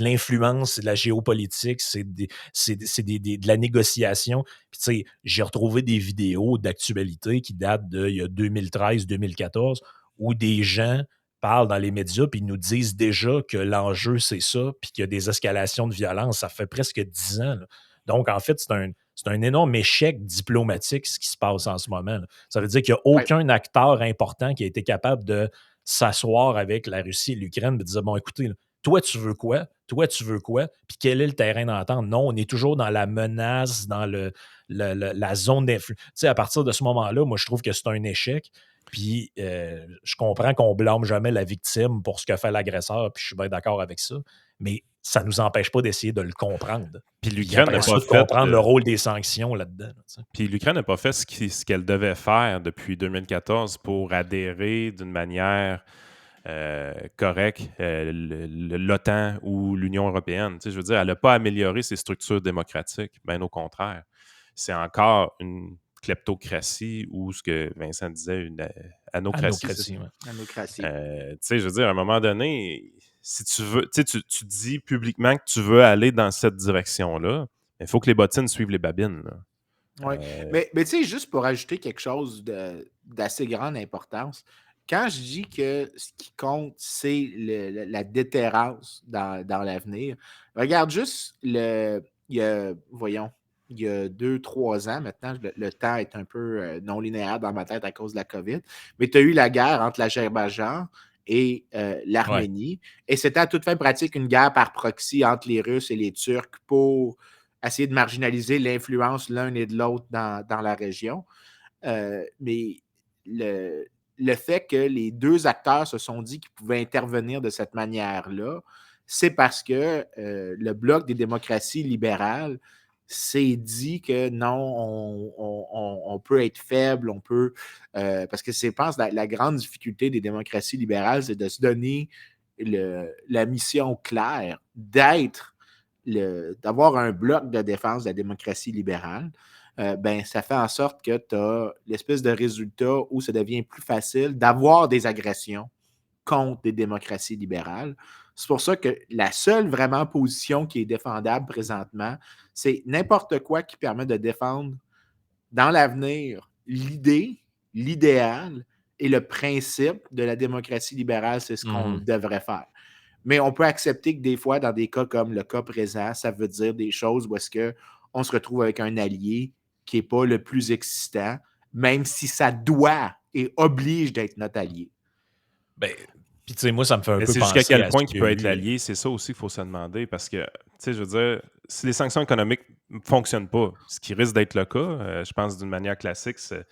l'influence, c'est de la géopolitique, de la négociation. Puis, tu sais, j'ai retrouvé des vidéos d'actualité qui datent de il y a 2013-2014 où des gens parlent dans les médias puis ils nous disent déjà que l'enjeu, c'est ça, puis qu'il y a des escalations de violence. Ça fait presque 10 ans. Là. Donc, en fait, c'est un énorme échec diplomatique ce qui se passe en ce moment. Là. Ça veut dire qu'il n'y a Ouais. aucun acteur important qui a été capable de s'asseoir avec la Russie et l'Ukraine et dire bon, écoutez, là, toi, tu veux quoi? Toi, tu veux quoi? Puis quel est le terrain d'entente? Non, on est toujours dans la menace, dans la zone d'influence. Tu sais, à partir de ce moment-là, moi, je trouve que c'est un échec. Puis je comprends qu'on blâme jamais la victime pour ce que fait l'agresseur, puis je suis bien d'accord avec ça. Mais ça ne nous empêche pas d'essayer de le comprendre. Puis Puis l'Ukraine n'a après ça, pas de fait. comprendre le rôle des sanctions là-dedans. Tu sais. Puis l'Ukraine n'a pas fait ce qu'elle devait faire depuis 2014 pour adhérer d'une manière correcte l'OTAN ou l'Union européenne. Tu sais, je veux dire, elle n'a pas amélioré ses structures démocratiques, bien au contraire. C'est encore une kleptocratie ou ce que Vincent disait, une anocratie. Anocratie, ouais. Démocratie. Tu sais, je veux dire, à un moment donné, si tu veux, tu sais, tu dis publiquement que tu veux aller dans cette direction-là, il faut que les bottines suivent les babines. Là. Oui. Mais tu sais, juste pour ajouter quelque chose d'assez grande importance, quand je dis que ce qui compte, c'est la déterrence dans l'avenir, regarde juste voyons, il y a 2-3 ans maintenant, le temps est un peu non linéaire dans ma tête à cause de la COVID, mais tu as eu la guerre entre l'Azerbaïdjan et l'Arménie, et c'était à toute fin pratique une guerre par proxy entre les Russes et les Turcs pour essayer de marginaliser l'influence l'un et de l'autre dans la région. Mais le fait que les deux acteurs se sont dit qu'ils pouvaient intervenir de cette manière-là, c'est parce que le bloc des démocraties libérales s'est dit que non, on peut être faible, on peut... parce que je pense que la grande difficulté des démocraties libérales, c'est de se donner la mission claire d'avoir un bloc de défense de la démocratie libérale. Ben, ça fait en sorte que tu as l'espèce de résultat où ça devient plus facile d'avoir des agressions contre des démocraties libérales. C'est pour ça que la seule vraiment position qui est défendable présentement, c'est n'importe quoi qui permet de défendre dans l'avenir l'idée, l'idéal et le principe de la démocratie libérale, c'est ce qu'on devrait faire. Mais on peut accepter que des fois, dans des cas comme le cas présent, ça veut dire des choses où est-ce qu'on se retrouve avec un allié qui n'est pas le plus excitant, même si ça doit et oblige d'être notre allié. Ben, puis tu sais, moi, ça me fait un Mais peu c'est penser jusqu'à quel à point ce il peut qu'il y a être eu, l'allié, c'est ça aussi qu'il faut se demander, parce que, tu sais, je veux dire, si les sanctions économiques ne fonctionnent pas, ce qui risque d'être le cas, je pense d'une manière classique, ça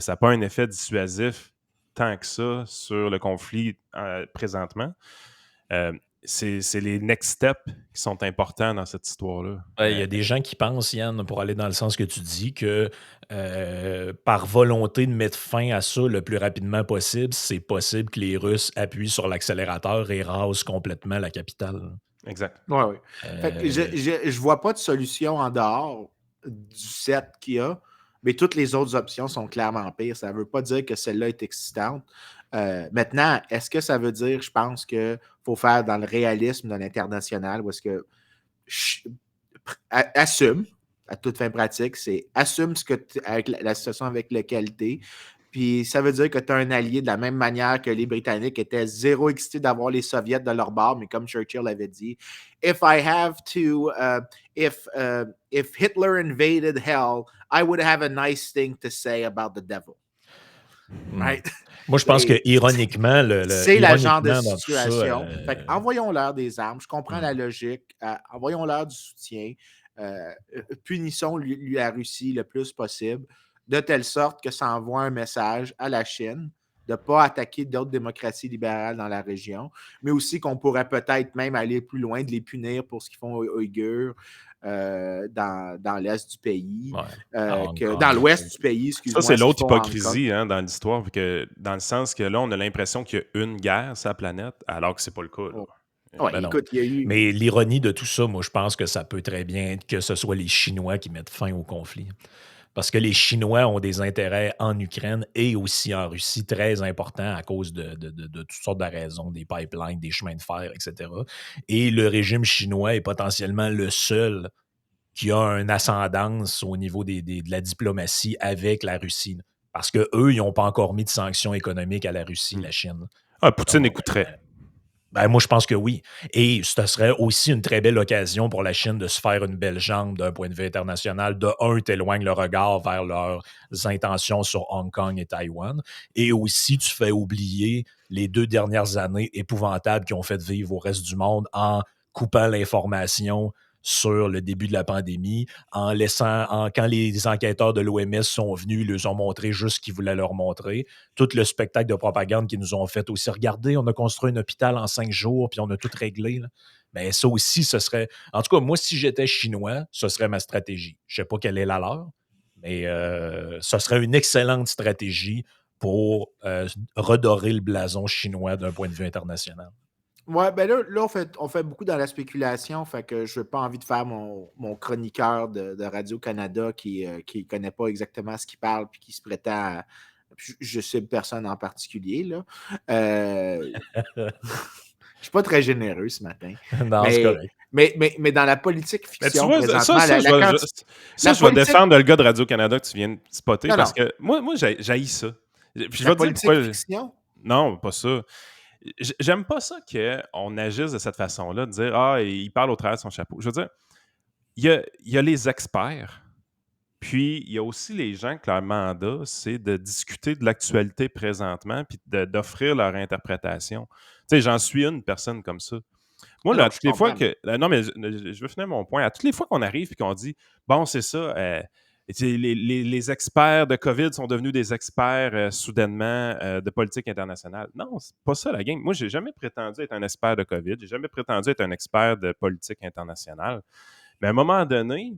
n'a pas un effet dissuasif tant que ça sur le conflit présentement. C'est les next steps qui sont importants dans cette histoire-là. Il y a des gens qui pensent, Yann, pour aller dans le sens que tu dis, que par volonté de mettre fin à ça le plus rapidement possible, c'est possible que les Russes appuient sur l'accélérateur et rasent complètement la capitale. Exact. Oui, oui. Fait que je ne vois pas de solution en dehors du set qu'il y a, mais toutes les autres options sont clairement pires. Ça ne veut pas dire que celle-là est excitante. Maintenant, est-ce que ça veut dire, je pense qu'il faut faire dans le réalisme de l'international, ou est-ce que assume, à toute fin pratique, c'est assume ce que avec la situation avec laquelle tu es. Puis ça veut dire que tu as un allié de la même manière que les Britanniques étaient zéro excités d'avoir les Soviets de leur bord, mais comme Churchill avait dit, if Hitler invaded hell, I would have a nice thing to say about the devil. Right? Moi, je pense que ironiquement, c'est la genre de ironiquement dans tout ça, situation. Envoyons-leur des armes. Je comprends la logique. Envoyons-leur du soutien. Punissons la Russie le plus possible, de telle sorte que ça envoie un message à la Chine de ne pas attaquer d'autres démocraties libérales dans la région, mais aussi qu'on pourrait peut-être même aller plus loin, de les punir pour ce qu'ils font aux Ouïghurs dans l'est du pays, dans l'ouest du pays, excuse-moi. Ça, c'est l'autre hypocrisie dans l'histoire, dans le sens que là, on a l'impression qu'il y a une guerre sur la planète, alors que c'est pas le cas. Ouais, Ben non. écoute, il y a eu. Mais l'ironie de tout ça, moi, je pense que ça peut très bien être que ce soit les Chinois qui mettent fin au conflit. Parce que les Chinois ont des intérêts en Ukraine et aussi en Russie très importants à cause de toutes sortes de raisons, des pipelines, des chemins de fer, etc. Et le régime chinois est potentiellement le seul qui a une ascendance au niveau de la diplomatie avec la Russie. Parce qu'eux, ils n'ont pas encore mis de sanctions économiques à la Russie, Hmm. la Chine. Ah, Poutine Donc, écouterait. moi, je pense que oui. Et ce serait aussi une très belle occasion pour la Chine de se faire une belle jambe d'un point de vue international. De un, t'éloignes le regard vers leurs intentions sur Hong Kong et Taïwan. Et aussi, tu fais oublier les 2 dernières années épouvantables qui ont fait vivre au reste du monde en coupant l'information sur le début de la pandémie, quand les enquêteurs de l'OMS sont venus, ils leur ont montré juste ce qu'ils voulaient leur montrer. Tout le spectacle de propagande qu'ils nous ont fait aussi. Regardez, on a construit un hôpital en 5 jours, puis on a tout réglé. Là. Mais ça aussi, ce serait... En tout cas, moi, si j'étais chinois, ce serait ma stratégie. Je ne sais pas quelle est la leur, mais ce serait une excellente stratégie pour redorer le blason chinois d'un point de vue international. Ouais, ben là on fait beaucoup dans la spéculation, fait que je n'ai pas envie de faire mon chroniqueur de Radio-Canada qui ne connaît pas exactement ce qu'il parle puis qui se prétend à, je cible personne en particulier, là. Je suis pas très généreux ce matin. Non, c'est Mais, correct. mais dans la politique Mais tu fiction, vois, présentement, je vais défendre le gars de Radio-Canada que tu viens de spotter Non, parce non. que moi j'haïs ça. Puis je La vais te dire politique pourquoi. fiction? Non, pas ça. J'aime pas ça qu'on agisse de cette façon-là, de dire ah, il parle au travers de son chapeau. Je veux dire, il y a les experts, puis il y a aussi les gens que leur mandat, c'est de discuter de l'actualité présentement, puis d'offrir leur interprétation. Tu sais, j'en suis une personne comme ça. Moi, Non, là, non, à je toutes les fois comprends. que. Non, mais je veux finir mon point. À toutes les fois qu'on arrive et qu'on dit bon, c'est ça, les experts de COVID sont devenus des experts soudainement de politique internationale. Non, c'est pas ça la game. Moi, j'ai jamais prétendu être un expert de COVID. J'ai jamais prétendu être un expert de politique internationale. Mais à un moment donné,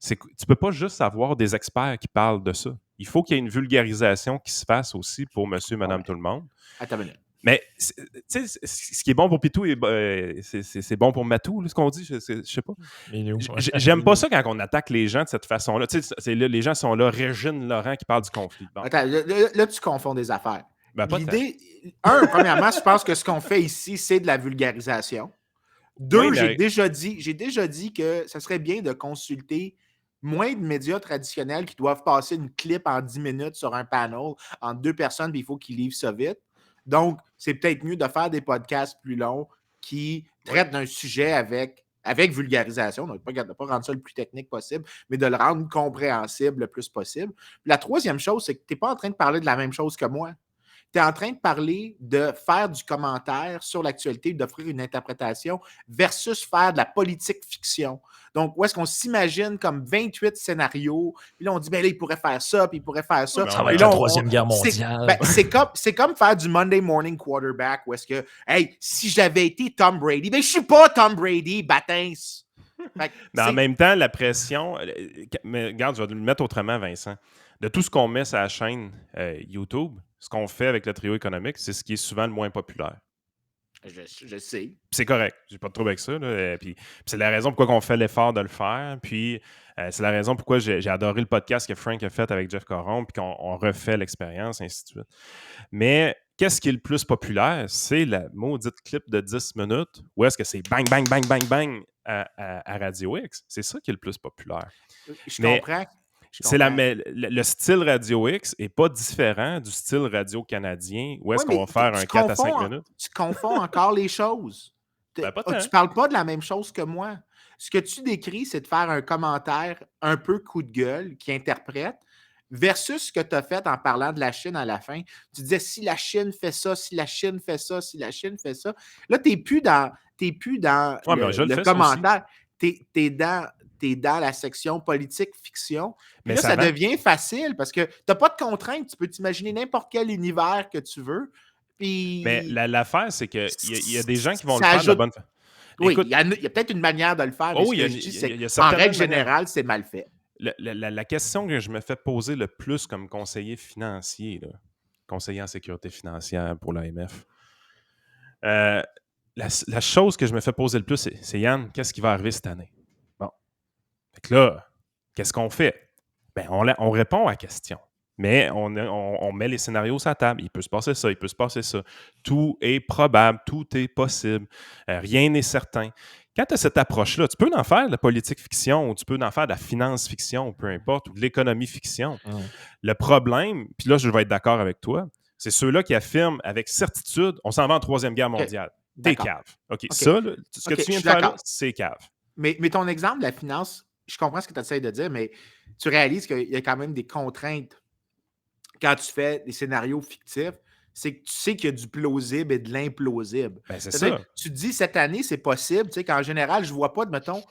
tu peux pas juste avoir des experts qui parlent de ça. Il faut qu'il y ait une vulgarisation qui se fasse aussi pour monsieur, Ah madame, ouais. tout le monde. Attends une minute. Mais tu sais, ce qui est bon pour Pitou, c'est bon pour Matou, là, ce qu'on dit, je sais pas. J'aime pas ça quand on attaque les gens de cette façon-là. Tu sais, les gens sont là, Régine Laurent qui parle du conflit. Bon. Attends, là, tu confonds des affaires. Ben, pas tant. L'idée, premièrement, je pense que ce qu'on fait ici, c'est de la vulgarisation. Deux, Oui, mais j'ai déjà dit que ce serait bien de consulter moins de médias traditionnels qui doivent passer une clip en 10 minutes sur un panel entre 2 personnes, puis il faut qu'ils livrent ça vite. Donc, c'est peut-être mieux de faire des podcasts plus longs qui traitent d'un sujet avec vulgarisation. Donc, pas rendre ça le plus technique possible, mais de le rendre compréhensible le plus possible. Puis la troisième chose, c'est que tu n'es pas en train de parler de la même chose que moi. Tu es en train de parler de faire du commentaire sur l'actualité, d'offrir une interprétation versus faire de la politique fiction. Donc, où est-ce qu'on s'imagine comme 28 scénarios, puis là, on dit, ben là, il pourrait faire ça, puis il pourrait faire ça. Ouais, Ça va Puis être là, la Troisième Guerre mondiale. c'est comme faire du Monday Morning Quarterback, où est-ce que, hey, si j'avais été Tom Brady, ben je suis pas Tom Brady, Batins. mais en même temps, la pression. Mais regarde, je vais le mettre autrement, Vincent. De tout ce qu'on met sur la chaîne YouTube, ce qu'on fait avec le trio économique, c'est ce qui est souvent le moins populaire. Je sais. Puis c'est correct, j'ai pas de trouble avec ça. Là. Puis c'est la raison pourquoi on fait l'effort de le faire. Puis c'est la raison pourquoi j'ai adoré le podcast que Frank a fait avec Jeff Coron, puis qu'on refait l'expérience, ainsi de suite. Mais qu'est-ce qui est le plus populaire? C'est la maudite clip de 10 minutes où est-ce que c'est bang, bang, bang, bang, bang à Radio X. C'est ça qui est le plus populaire. Je Mais comprends. mais le style Radio X n'est pas différent du style radio canadien où est-ce Oui, qu'on va faire un 4 à 5 minutes. Tu confonds encore les choses. Ben, pas Tu tant. ne parles pas de la même chose que moi. Ce que tu décris, c'est de faire un commentaire un peu coup de gueule qui interprète versus ce que tu as fait en parlant de la Chine à la fin. Tu disais si la Chine fait ça, si la Chine fait ça, si la Chine fait ça. Là, tu n'es plus dans Ouais, mais je le le fais, ça aussi. commentaire. Tu es dans la section politique-fiction. Puis Mais là, ça ça va. devient facile parce que tu n'as pas de contraintes. Tu peux t'imaginer n'importe quel univers que tu veux. Mais Puis l'affaire, c'est qu'il y a des gens qui vont le ça faire de la ajoute. bonne façon. Oui, Écoute, il y a peut-être une manière de le faire, mais oh, ce il y a, que je dis, c'est il y a qu'en certainement règle une manière. générale, c'est mal fait. La question que je me fais poser le plus comme conseiller financier, là, conseiller en sécurité financière pour l'AMF, la chose que je me fais poser le plus, c'est Yann, qu'est-ce qui va arriver cette année? Bon. Fait que là, qu'est-ce qu'on fait? Ben, on répond à la question. Mais on met les scénarios sur la table. Il peut se passer ça, il peut se passer ça. Tout est probable, tout est possible. Rien n'est certain. Quand tu as cette approche-là, tu peux en faire de la politique fiction ou tu peux en faire de la finance fiction, peu importe, ou de l'économie fiction. Le problème, puis là, je vais être d'accord avec toi, c'est ceux-là qui affirment avec certitude on s'en va en Troisième Guerre OK. mondiale. T'es D'accord. cave. OK, OK. ça, là, ce que OK, tu je viens suis de faire là, d'accord. c'est cave. Mais ton exemple de la finance, je comprends ce que tu essaies de dire, mais tu réalises qu'il y a quand même des contraintes quand tu fais des scénarios fictifs. C'est que tu sais qu'il y a du plausible et de l'implausible. Ben, c'est C'est-à-dire, ça. tu te dis cette année, c'est possible, tu sais, qu'en général, je ne vois pas de, mettons,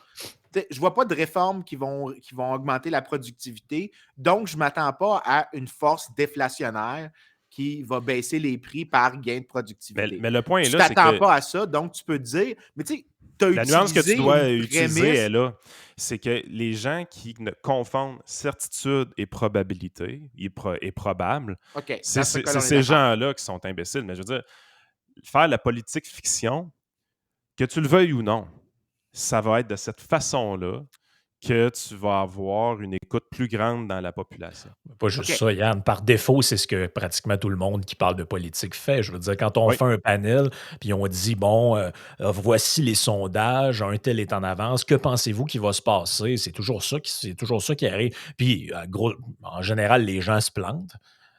je vois pas de réformes qui vont augmenter la productivité. Donc, je ne m'attends pas à une force déflationnaire qui va baisser les prix par gain de productivité. Mais le point est Tu ne là, c'est t'attends que pas à ça, donc tu peux te dire, mais tu sais, tu as la nuance que tu utilisé dois une utiliser prémisse. est là. C'est que les gens qui ne confondent certitude et probabilité, et probable, OK, c'est dans ce cas-là, on est ces d'accord. gens-là qui sont imbéciles. Mais je veux dire, faire la politique fiction, que tu le veuilles ou non, ça va être de cette façon-là que tu vas avoir une écoute plus grande dans la population. Pas juste OK. ça, Yann. Par défaut, c'est ce que pratiquement tout le monde qui parle de politique fait. Je veux dire, quand on Oui, fait un panel, puis on dit, bon, voici les sondages, un tel est en avance, que pensez-vous qu'il va se passer? C'est toujours ça qui arrive. Puis, en général, les gens se plantent.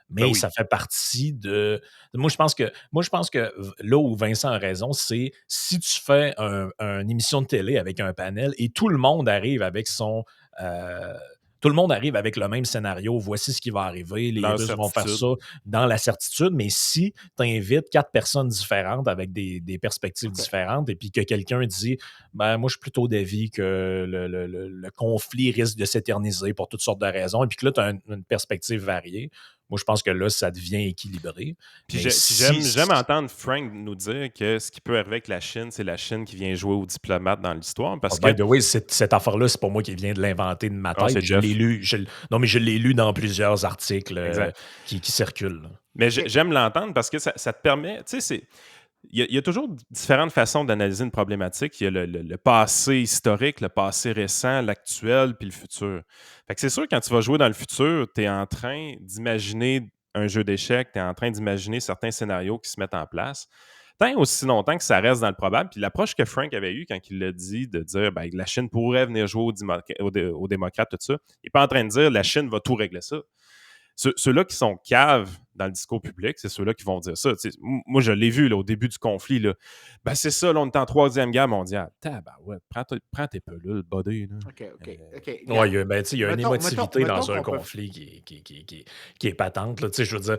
ben Mais oui. ça fait partie de. Moi, je pense que là où Vincent a raison, c'est si tu fais une émission de télé avec un panel et tout le monde arrive avec son. euh, tout le monde arrive avec le même scénario. Voici ce qui va arriver. Les Dans Russes vont faire certitude. ça dans la certitude. Mais si tu invites 4 personnes différentes avec des perspectives OK. différentes et puis que quelqu'un dit ben, moi, je suis plutôt d'avis que le conflit risque de s'éterniser pour toutes sortes de raisons, et puis que là, tu as une perspective variée. Moi, je pense que là, ça devient équilibré. Puis Mais j'aime entendre Frank nous dire que ce qui peut arriver avec la Chine, c'est la Chine qui vient jouer aux diplomates dans l'histoire. Oh, Parce by que. the way, cette affaire-là, c'est pas moi qui viens de l'inventer de ma Non, tête. c'est Je l'ai Jeff. lu. Non, mais je l'ai lu dans plusieurs articles Exact. qui circulent, là. Mais OK. j'aime l'entendre parce que ça te permet. Tu sais, il y a toujours différentes façons d'analyser une problématique. Il y a le passé historique, le passé récent, l'actuel, puis le futur. Fait que c'est sûr, quand tu vas jouer dans le futur, tu es en train d'imaginer un jeu d'échecs, tu es en train d'imaginer certains scénarios qui se mettent en place. Tant aussi longtemps que ça reste dans le probable. Puis l'approche que Frank avait eue quand il l'a dit, de dire ben, la Chine pourrait venir jouer aux démocrates, tout ça, il n'est pas en train de dire la Chine va tout régler ça. Ceux-là qui sont caves dans le discours public, c'est ceux-là qui vont dire ça. Moi, je l'ai vu là, au début du conflit. Là. Ben, c'est ça, là, on est en Troisième Guerre mondiale. Ouais, prends tes pelules, buddy. Là. OK. Ouais, Regarde. ben, il y a une émotivité Mettons dans un qu'on peut. conflit qui est patente, là. Tu sais, je veux dire,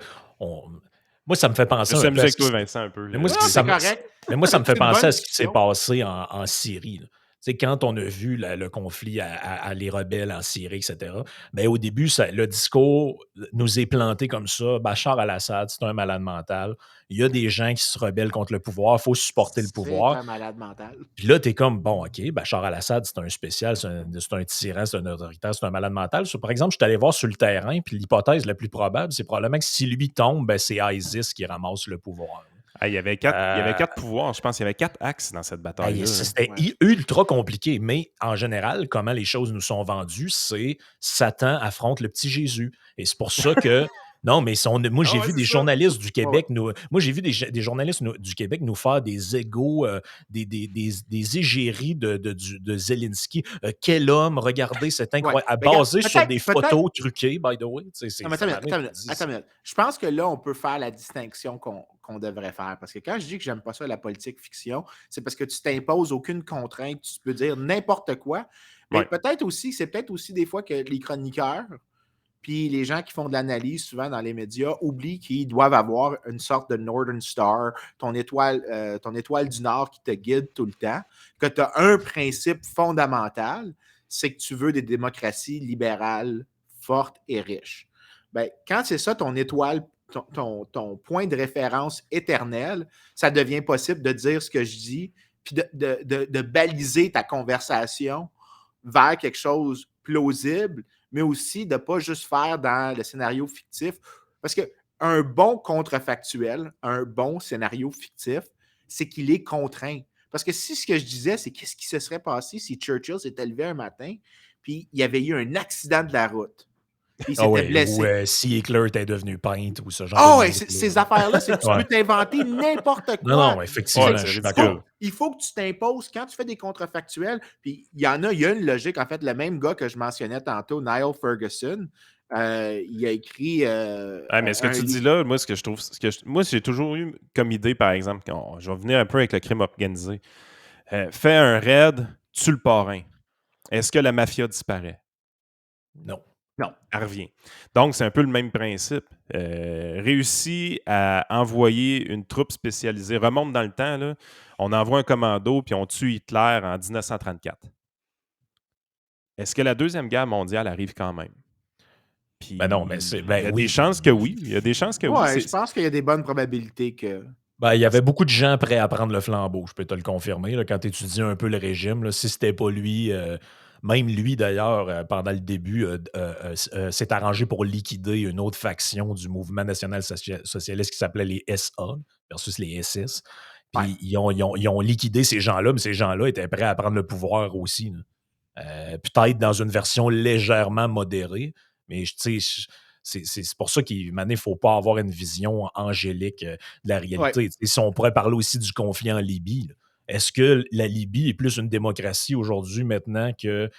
moi, ça me fait Je penser me suis un peu amusé à avec ce qui toi, Vincent, un peu. Mais moi, Non, ça c'est me correct. mais moi, ça me fait C'est une penser bonne à ce qui s'est discussion. passé en Syrie, là. Tu sais, quand on a vu le conflit à les rebelles en Syrie, et cetera, ben, au début, le discours nous est planté comme ça: «Bachar al-Assad, c'est un malade mental. Il y a des gens qui se rebellent contre le pouvoir, il faut supporter le C'est pouvoir». un malade mental. Puis là, tu es comme: «Bon, OK, Bachar al-Assad, c'est un spécial, c'est un tyran, c'est un autoritaire, c'est un malade mental». Par exemple, je suis allé voir sur le terrain, puis l'hypothèse la plus probable, c'est probablement que si lui tombe, ben, c'est ISIS qui ramasse le pouvoir. Ah, il y avait Euh, 4 pouvoirs, je pense. Il y avait 4 axes dans cette Hey, bataille-là. Là. c'était Ouais. ultra compliqué, mais en général, comment les choses nous sont vendues, c'est Satan affronte le petit Jésus. Et c'est pour ça que. Non, mais moi, Ah j'ai ouais, vu c'est des ça. journalistes du Ouais, ouais. Québec moi, j'ai vu des journalistes du Québec nous faire des égos, des égéries de Zelensky. Quel homme, regardez, c'est Ouais. incroyable. Mais regarde, Basé sur des peut-être. photos truquées, by the way. Tu sais, Non, mais ça m'arrive, attends une tu minute, dis, attends une minute. Je pense que là, on peut faire la distinction qu'on devrait faire. Parce que quand je dis que j'aime pas ça, la politique fiction, c'est parce que tu t'imposes aucune contrainte, tu peux dire n'importe quoi. Mais Ouais. peut-être aussi, c'est peut-être aussi des fois que les chroniqueurs, puis les gens qui font de l'analyse souvent dans les médias oublient qu'ils doivent avoir une sorte de Northern Star, ton étoile du Nord qui te guide tout le temps, que tu as un principe fondamental, c'est que tu veux des démocraties libérales fortes et riches. Ben, quand c'est ça ton étoile, ton point de référence éternel, ça devient possible de dire ce que je dis, puis de baliser ta conversation vers quelque chose plausible, mais aussi de ne pas juste faire dans le scénario fictif. Parce qu'un bon contrefactuel, un bon scénario fictif, c'est qu'il est contraint. Parce que si ce que je disais, c'est qu'est-ce qui se serait passé si Churchill s'était levé un matin, puis il y avait eu un accident de la route, puis il Ah s'était ouais, ou blessé. si Hitler était devenu peintre ou ce genre de Ah ouais, niaiserie-là. ces affaires-là, c'est que tu Ouais. peux t'inventer n'importe Non, quoi. non, Ouais, effectivement, c'est je suis ridicule. d'accord. Il faut que tu t'imposes quand tu fais des contrefactuels. Puis il y a une logique. En fait, le même gars que je mentionnais tantôt, Niall Ferguson, il a écrit Ah, mais ce que un tu dis livre. là, moi, moi, j'ai toujours eu comme idée, par exemple, je vais venir un peu avec le crime organisé. Fais un raid, tue le parrain. Est-ce que la mafia disparaît? Non. Non. Elle revient. Donc, c'est un peu le même principe. Réussit à envoyer une troupe spécialisée. Remonte dans le temps, là, on envoie un commando puis on tue Hitler en 1934. Est-ce que la Deuxième Guerre mondiale arrive quand même? Puis, Ben non, mais il y a des oui. chances que oui. Il y a des chances que oui. Ouais, je pense qu'il y a des bonnes probabilités que. Ben, il y avait beaucoup de gens prêts à prendre le flambeau, je peux te le confirmer, là, quand tu étudies un peu le régime. Là, si c'était pas lui, même lui d'ailleurs, pendant le début, s'est arrangé pour liquider une autre faction du mouvement national socialiste qui s'appelait les SA versus les SS. Ouais. Puis ils ont liquidé ces gens-là, mais ces gens-là étaient prêts à prendre le pouvoir aussi, là. Peut-être dans une version légèrement modérée, mais tu sais, c'est pour ça qu'il ne faut pas avoir une vision angélique de la Ouais. réalité. Tu sais, si on pourrait parler aussi du conflit en Libye, là, est-ce que la Libye est plus une démocratie aujourd'hui maintenant que,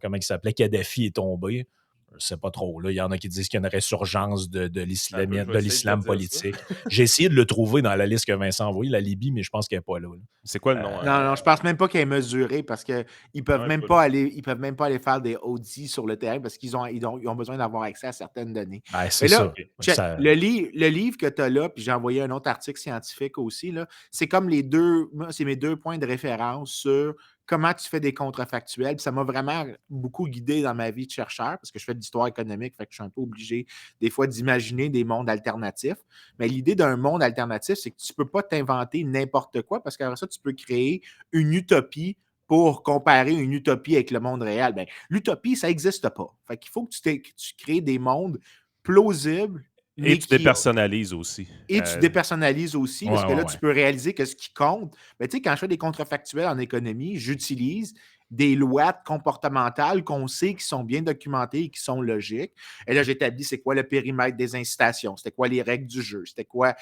comment il s'appelait, Kadhafi est tombé? Je ne sais pas trop. Là. Il y en a qui disent qu'il y a une résurgence de Un peu, je vais essayer de te l'islam dire ça. politique. J'ai essayé de le trouver dans la liste que Vincent a envoyée, la Libye, mais je pense qu'elle n'est pas là. C'est quoi le nom? Non, non, je pense même pas qu'il est mesuré parce qu'ils peuvent Ouais, même pas pas aller, ils peuvent même pas aller faire des audits sur le terrain parce qu'ils ont besoin d'avoir accès à certaines données. Ben, c'est Mais là, ça. Ça- le livre que tu as là, puis j'ai envoyé un autre article scientifique aussi, là, c'est comme c'est mes 2 points de référence sur comment tu fais des contrefactuels. Puis ça m'a vraiment beaucoup guidé dans ma vie de chercheur parce que je fais de l'histoire économique, fait que je suis un peu obligé des fois d'imaginer des mondes alternatifs. Mais l'idée d'un monde alternatif, c'est que tu ne peux pas t'inventer n'importe quoi parce qu'après ça, tu peux créer une utopie pour comparer une utopie avec le monde réel. Ben, l'utopie, ça n'existe pas. Fait qu'il faut que tu crées des mondes plausibles, Et mais tu qui dépersonnalises aussi. et tu dépersonnalises aussi, parce Ouais, que ouais, là, ouais. tu peux réaliser que ce qui compte, ben, tu sais, quand je fais des contrefactuels en économie, j'utilise des lois comportementales qu'on sait qui sont bien documentées et qui sont logiques. Et là, j'établis c'est quoi le périmètre des incitations, c'était quoi les règles du jeu, c'est quoi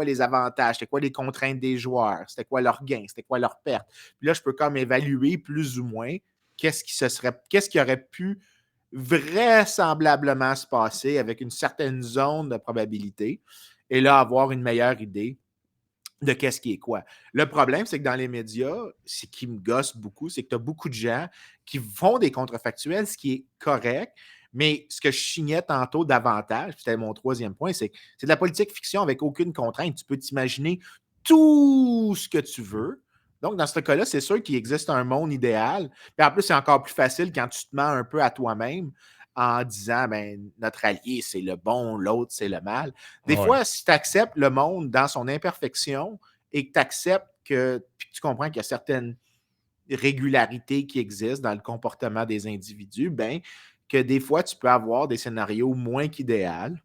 les avantages, c'était quoi les contraintes des joueurs, c'était quoi leurs gains, c'était quoi leurs pertes. Puis là, je peux comme évaluer plus ou moins qu'est-ce qui aurait pu vraisemblablement se passer avec une certaine zone de probabilité et là, avoir une meilleure idée de qu'est-ce qui est quoi. Le problème, c'est que dans les médias, ce qui me gosse beaucoup, c'est que tu as beaucoup de gens qui font des contrefactuels, ce qui est correct, mais ce que je chignais tantôt davantage, c'était mon troisième point, c'est que c'est de la politique fiction avec aucune contrainte. Tu peux t'imaginer tout ce que tu veux. Donc, dans ce cas-là, c'est sûr qu'il existe un monde idéal. Puis en plus, c'est encore plus facile quand tu te mens un peu à toi-même en disant, ben, notre allié, c'est le bon, l'autre, c'est le mal. Des Ouais. fois, si tu acceptes le monde dans son imperfection et que tu acceptes puis que tu comprends qu'il y a certaines régularités qui existent dans le comportement des individus, ben, que des fois, tu peux avoir des scénarios moins qu'idéaux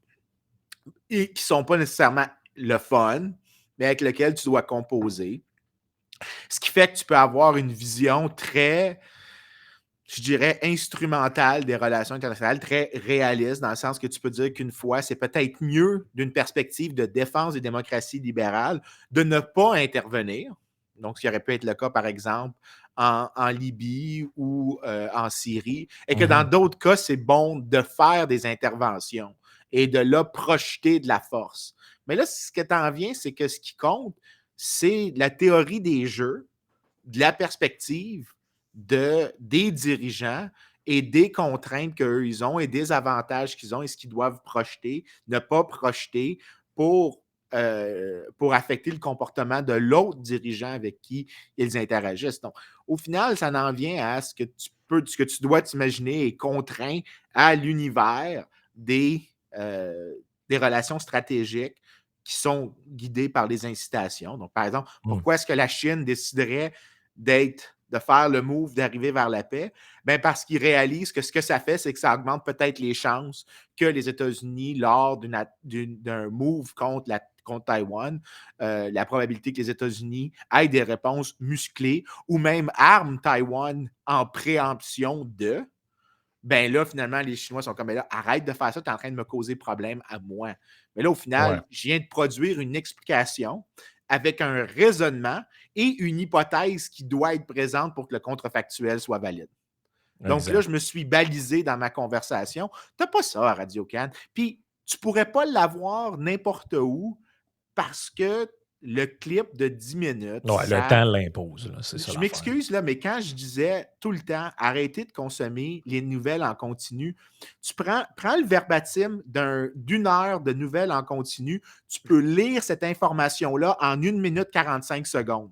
et qui ne sont pas nécessairement le fun, mais avec lesquels tu dois composer. Ce qui fait que tu peux avoir une vision très, je dirais, instrumentale des relations internationales, très réaliste, dans le sens que tu peux dire qu'une fois, c'est peut-être mieux d'une perspective de défense des démocraties libérales de ne pas intervenir. Donc, ce qui aurait pu être le cas, par exemple, en Libye ou en Syrie, et que dans d'autres cas, c'est bon de faire des interventions et de là projeter de la force. Mais là, ce que tu en viens, c'est que ce qui compte, c'est la théorie des jeux, de la perspective des dirigeants et des contraintes qu'eux, ils ont et des avantages qu'ils ont et ce qu'ils doivent projeter, ne pas projeter pour affecter le comportement de l'autre dirigeant avec qui ils interagissent. Donc, au final, ça en vient à ce que tu dois t'imaginer est contraint à l'univers euh, des relations stratégiques qui sont guidées par les incitations. Donc, par exemple, pourquoi est-ce que la Chine déciderait de faire le move d'arriver vers la paix? Bien, parce qu'ils réalisent que ce que ça fait, c'est que ça augmente peut-être les chances que les États-Unis, lors d'un move contre contre Taïwan, la probabilité que les États-Unis aient des réponses musclées ou même arment Taïwan en préemption de, ben là, finalement, les Chinois sont comme, ben là, arrête de faire ça, tu es en train de me causer problème à moi. Mais là, au Ouais, final, je viens de produire une explication avec un raisonnement et une hypothèse qui doit être présente pour que le contrefactuel soit valide. Donc là, exact. je me suis balisé dans ma conversation. Tu n'as pas ça à Radio-Can. Puis, tu ne pourrais pas l'avoir n'importe où parce que le clip de 10 minutes, Ouais, le temps l'impose, là, c'est ça je l'affaire. m'excuse, là, mais quand je disais tout le temps, arrêtez de consommer les nouvelles en continu, tu prends le verbatim d'une heure de nouvelles en continu, tu peux lire cette information-là en 1 minute 45 secondes.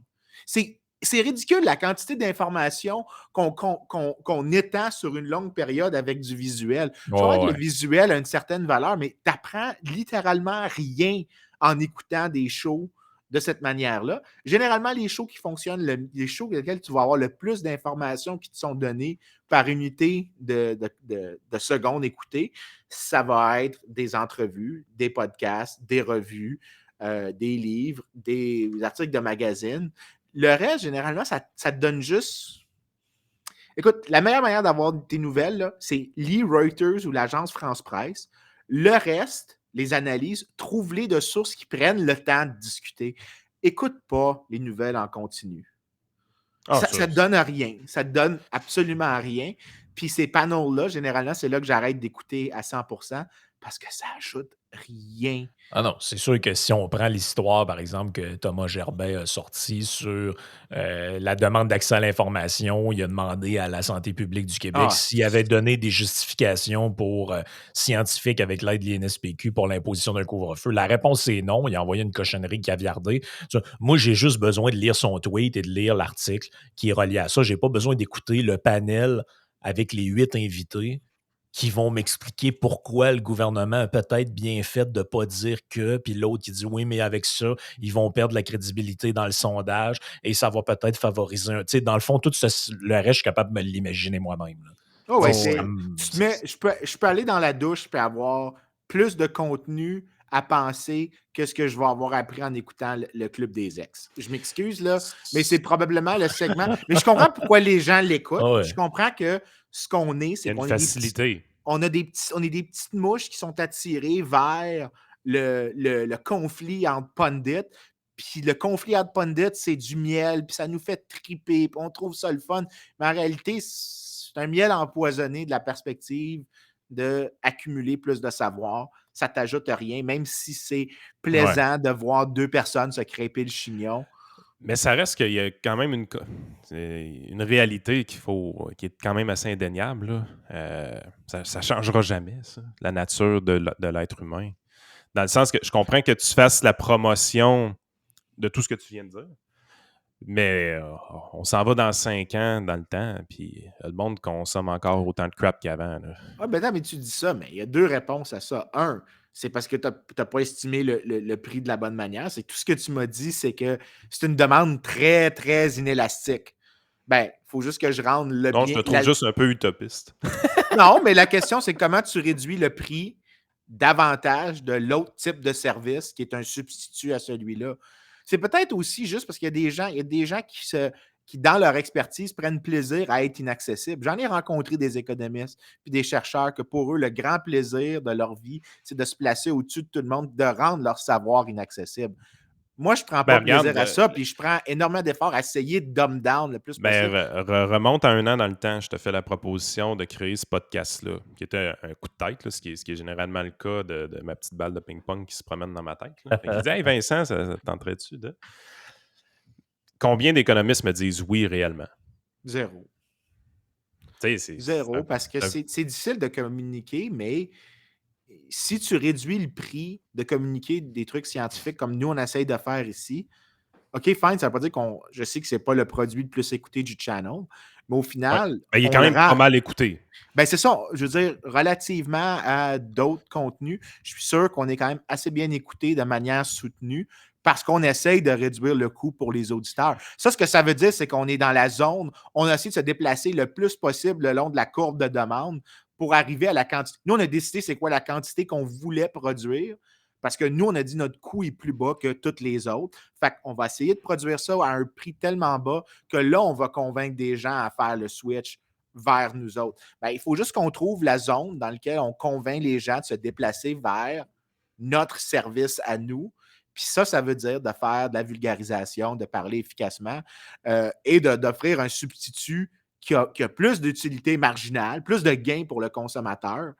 C'est ridicule la quantité d'informations qu'on étend sur une longue période avec du visuel. Je comprends que Ouais, le ouais. visuel a une certaine valeur, mais tu n'apprends littéralement rien en écoutant des shows de cette manière-là. Généralement, les shows qui fonctionnent, les shows dans lesquels tu vas avoir le plus d'informations qui te sont données par unité de secondes écoutées, ça va être des entrevues, des podcasts, des revues, des livres, des articles de magazines. Le reste, généralement, ça te donne juste. Écoute, la meilleure manière d'avoir tes nouvelles, là, c'est lis Reuters ou l'agence France-Presse. Le reste, les analyses, trouve-les de sources qui prennent le temps de discuter. Écoute pas les nouvelles en continu. Ah, Ça ça, ne te donne rien. Ça te donne absolument rien. Puis ces panels-là, généralement, c'est là que j'arrête d'écouter à 100% parce que ça ajoute rien. Ah non, c'est sûr que si on prend l'histoire, par exemple, que Thomas Gerbet a sorti sur la demande d'accès à l'information, il a demandé à la santé publique du Québec Ah, s'il avait donné des justifications pour scientifiques avec l'aide de l'INSPQ pour l'imposition d'un couvre-feu. La réponse est non. Il a envoyé une cochonnerie caviardée. Moi, j'ai juste besoin de lire son tweet et de lire l'article qui est relié à ça. J'ai pas besoin d'écouter le panel avec les 8 invités qui vont m'expliquer pourquoi le gouvernement a peut-être bien fait de ne pas dire que, puis l'autre qui dit oui, mais avec ça, ils vont perdre la crédibilité dans le sondage et ça va peut-être favoriser un. Tu sais, dans le fond, le reste, je suis capable de me l'imaginer moi-même. Là. oh Tu ouais, sais, tu te mets, je peux aller dans la douche et avoir plus de contenu à penser que ce que je vais avoir appris en écoutant le Club des Ex. Je m'excuse, là, mais c'est probablement le segment. Mais je comprends pourquoi les gens l'écoutent. Ah Je ouais. comprends que ce qu'on est, il y c'est a une qu'on est des petits, facilité. on est des petites mouches qui sont attirées vers le conflit entre pundits. Puis le conflit entre pundits, c'est du miel, puis ça nous fait triper, puis on trouve ça le fun. Mais en réalité, c'est un miel empoisonné de la perspective d'accumuler plus de savoir. Ça ne t'ajoute rien, même si c'est Ouais. plaisant de voir deux personnes se crêper le chignon. Mais ça reste qu'il y a quand même une réalité qui est quand même assez indéniable, là. Ça ne changera jamais, ça, la nature de l'être humain. Dans le sens que je comprends que tu fasses la promotion de tout ce que tu viens de dire, mais on s'en va dans 5 ans dans le temps, puis le monde consomme encore autant de crap qu'avant, là. Ah, ben non, mais tu dis ça, mais il y a deux réponses à ça. Un, c'est parce que tu n'as pas estimé le prix de la bonne manière. C'est tout ce que tu m'as dit, c'est que c'est une demande très, très inélastique. Ben, il faut juste que je rende le Non, je bien. te trouve juste un peu utopiste. Non, mais la question, c'est comment tu réduis le prix davantage de l'autre type de service qui est un substitut à celui-là. C'est peut-être aussi juste parce qu'il y a des gens qui, dans leur expertise, prennent plaisir à être inaccessibles. J'en ai rencontré des économistes puis des chercheurs que pour eux, le grand plaisir de leur vie, c'est de se placer au-dessus de tout le monde, de rendre leur savoir inaccessible. Moi, je ne prends Ben, pas regarde, plaisir à ça, puis je prends énormément d'efforts à essayer de dumb down le plus ben, possible. remonte à 1 an dans le temps, je te fais la proposition de créer ce podcast-là, qui était un coup de tête, là, ce qui est généralement le cas de ma petite balle de ping-pong qui se promène dans ma tête. Là. Fait que je dis, hey Vincent, ça te tenterait-tu de. Combien d'économistes me disent oui réellement? Zéro. Tu sais, c'est Zéro, un- parce que un- c'est difficile de communiquer, mais si tu réduis le prix de communiquer des trucs scientifiques comme nous, on essaye de faire ici, OK, fine, ça ne veut pas dire je sais que ce n'est pas le produit le plus écouté du channel, mais au ouais. final, Ben, il est on quand le même pas rend. mal écouté. Ben, c'est ça, je veux dire, relativement à d'autres contenus, je suis sûr qu'on est quand même assez bien écouté de manière soutenue parce qu'on essaye de réduire le coût pour les auditeurs. Ça, ce que ça veut dire, c'est qu'on est dans la zone, on essaie de se déplacer le plus possible le long de la courbe de demande pour arriver à la quantité. Nous, on a décidé c'est quoi la quantité qu'on voulait produire parce que nous, on a dit notre coût est plus bas que toutes les autres. Fait qu'on va essayer de produire ça à un prix tellement bas que là, on va convaincre des gens à faire le switch vers nous autres. Ben, il faut juste qu'on trouve la zone dans laquelle on convainc les gens de se déplacer vers notre service à nous. Puis ça veut dire de faire de la vulgarisation, de parler efficacement et d'offrir un substitut qui a plus d'utilité marginale, plus de gains pour le consommateur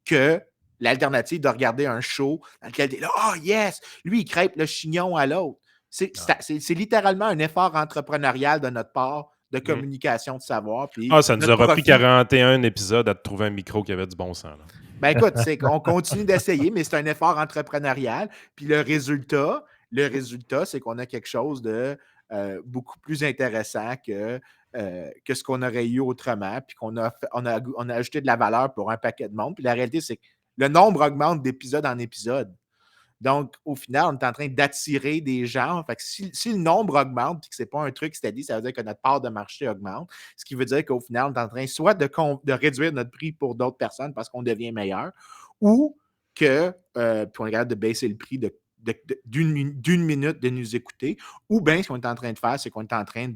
que l'alternative de regarder un show dans lequel tu es là, oh yes, lui, il crêpe le chignon à l'autre. C'est littéralement un effort entrepreneurial de notre part de communication de savoir. Puis ça nous aura pris 41 épisodes à te trouver un micro qui avait du bon sens. Là. Ben écoute, on continue d'essayer, mais c'est un effort entrepreneurial. Puis le résultat, c'est qu'on a quelque chose de beaucoup plus intéressant que ce qu'on aurait eu autrement, puis qu'on a ajouté de la valeur pour un paquet de monde. Puis la réalité, c'est que le nombre augmente d'épisode en épisode. Donc, au final, on est en train d'attirer des gens. Fait que si le nombre augmente et que ce n'est pas un truc steady, ça veut dire que notre part de marché augmente. Ce qui veut dire qu'au final, on est en train soit de réduire notre prix pour d'autres personnes parce qu'on devient meilleur, ou que puis on est capable de baisser le prix d'une minute de nous écouter, ou bien ce qu'on est en train de faire, c'est qu'on est en train